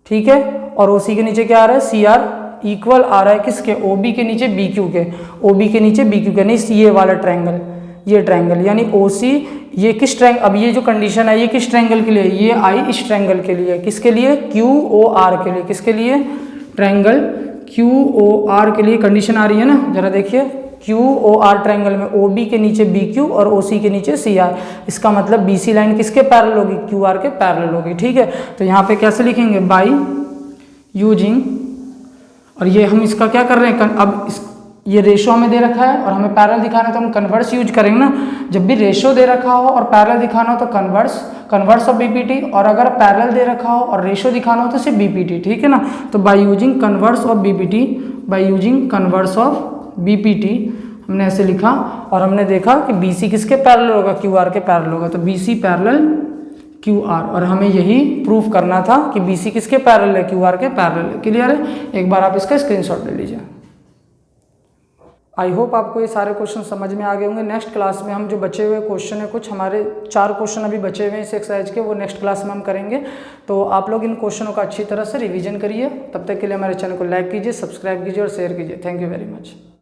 S1: ठीक है, और ओ सी के नीचे क्या आ रहा है, सी आर इक्वल आ रहा है किसके, ओ बी के नीचे बी क्यू के, ओ बी के नीचे बी क्यू के, नहीं ये वाला ट्रायंगल, ये ट्रायंगल, यानी ओ सी, ये किस ट्रायंगल, अब ये जो कंडीशन है ये किस ट्रायंगल के लिए, ये आई इस ट्रायंगल के लिए, किसके लिए, क्यू ओ आर के लिए, किसके लिए, ट्रायंगल क्यू ओ आर के लिए कंडीशन आ रही है ना। जरा देखिए क्यू ओ आर ट्रायंगल में ओ बी के नीचे बी क्यू और ओ सी के नीचे सी आर, इसका मतलब बी सी लाइन किसके पैरेलल होगी, क्यू आर के पैरेलल होगी, ठीक है। तो यहाँ पे कैसे लिखेंगे, बाई यूजिंग, और ये हम इसका क्या कर रहे हैं, अब ये रेशो हमें दे रखा है और हमें पैरेलल दिखाना है तो हम कन्वर्स यूज करेंगे ना। जब भी रेशो दे रखा हो और पैरेलल दिखाना हो तो कन्वर्स ऑफ बीपीटी, और अगर पैरेलल दे रखा हो और रेशो दिखाना हो तो सिर्फ बीपीटी, ठीक है ना। तो by using converse of BPT हमने ऐसे लिखा और हमने देखा कि बीसी किसके पैरेलल होगा, क्यूआर के पैरेलल होगा, तो बीसी पैरेलल क्यूआर, और हमें यही प्रूफ करना था कि बीसी किसके पैरेलल है, क्यूआर के पैरेलल है। क्लियर है, एक बार आप इसका स्क्रीनशॉट ले लीजिए। आई होप आपको ये सारे क्वेश्चन समझ में आ गए होंगे। नेक्स्ट क्लास में हम जो बचे हुए क्वेश्चन है, कुछ हमारे 4 क्वेश्चन अभी बचे हुए हैं इस एक्सरसाइज के, वो नेक्स्ट क्लास में हम करेंगे। तो आप लोग इन क्वेश्चनों का अच्छी तरह से रिवीजन करिए। तब तक के लिए हमारे चैनल को लाइक कीजिए, सब्सक्राइब कीजिए और शेयर कीजिए। Thank you very much.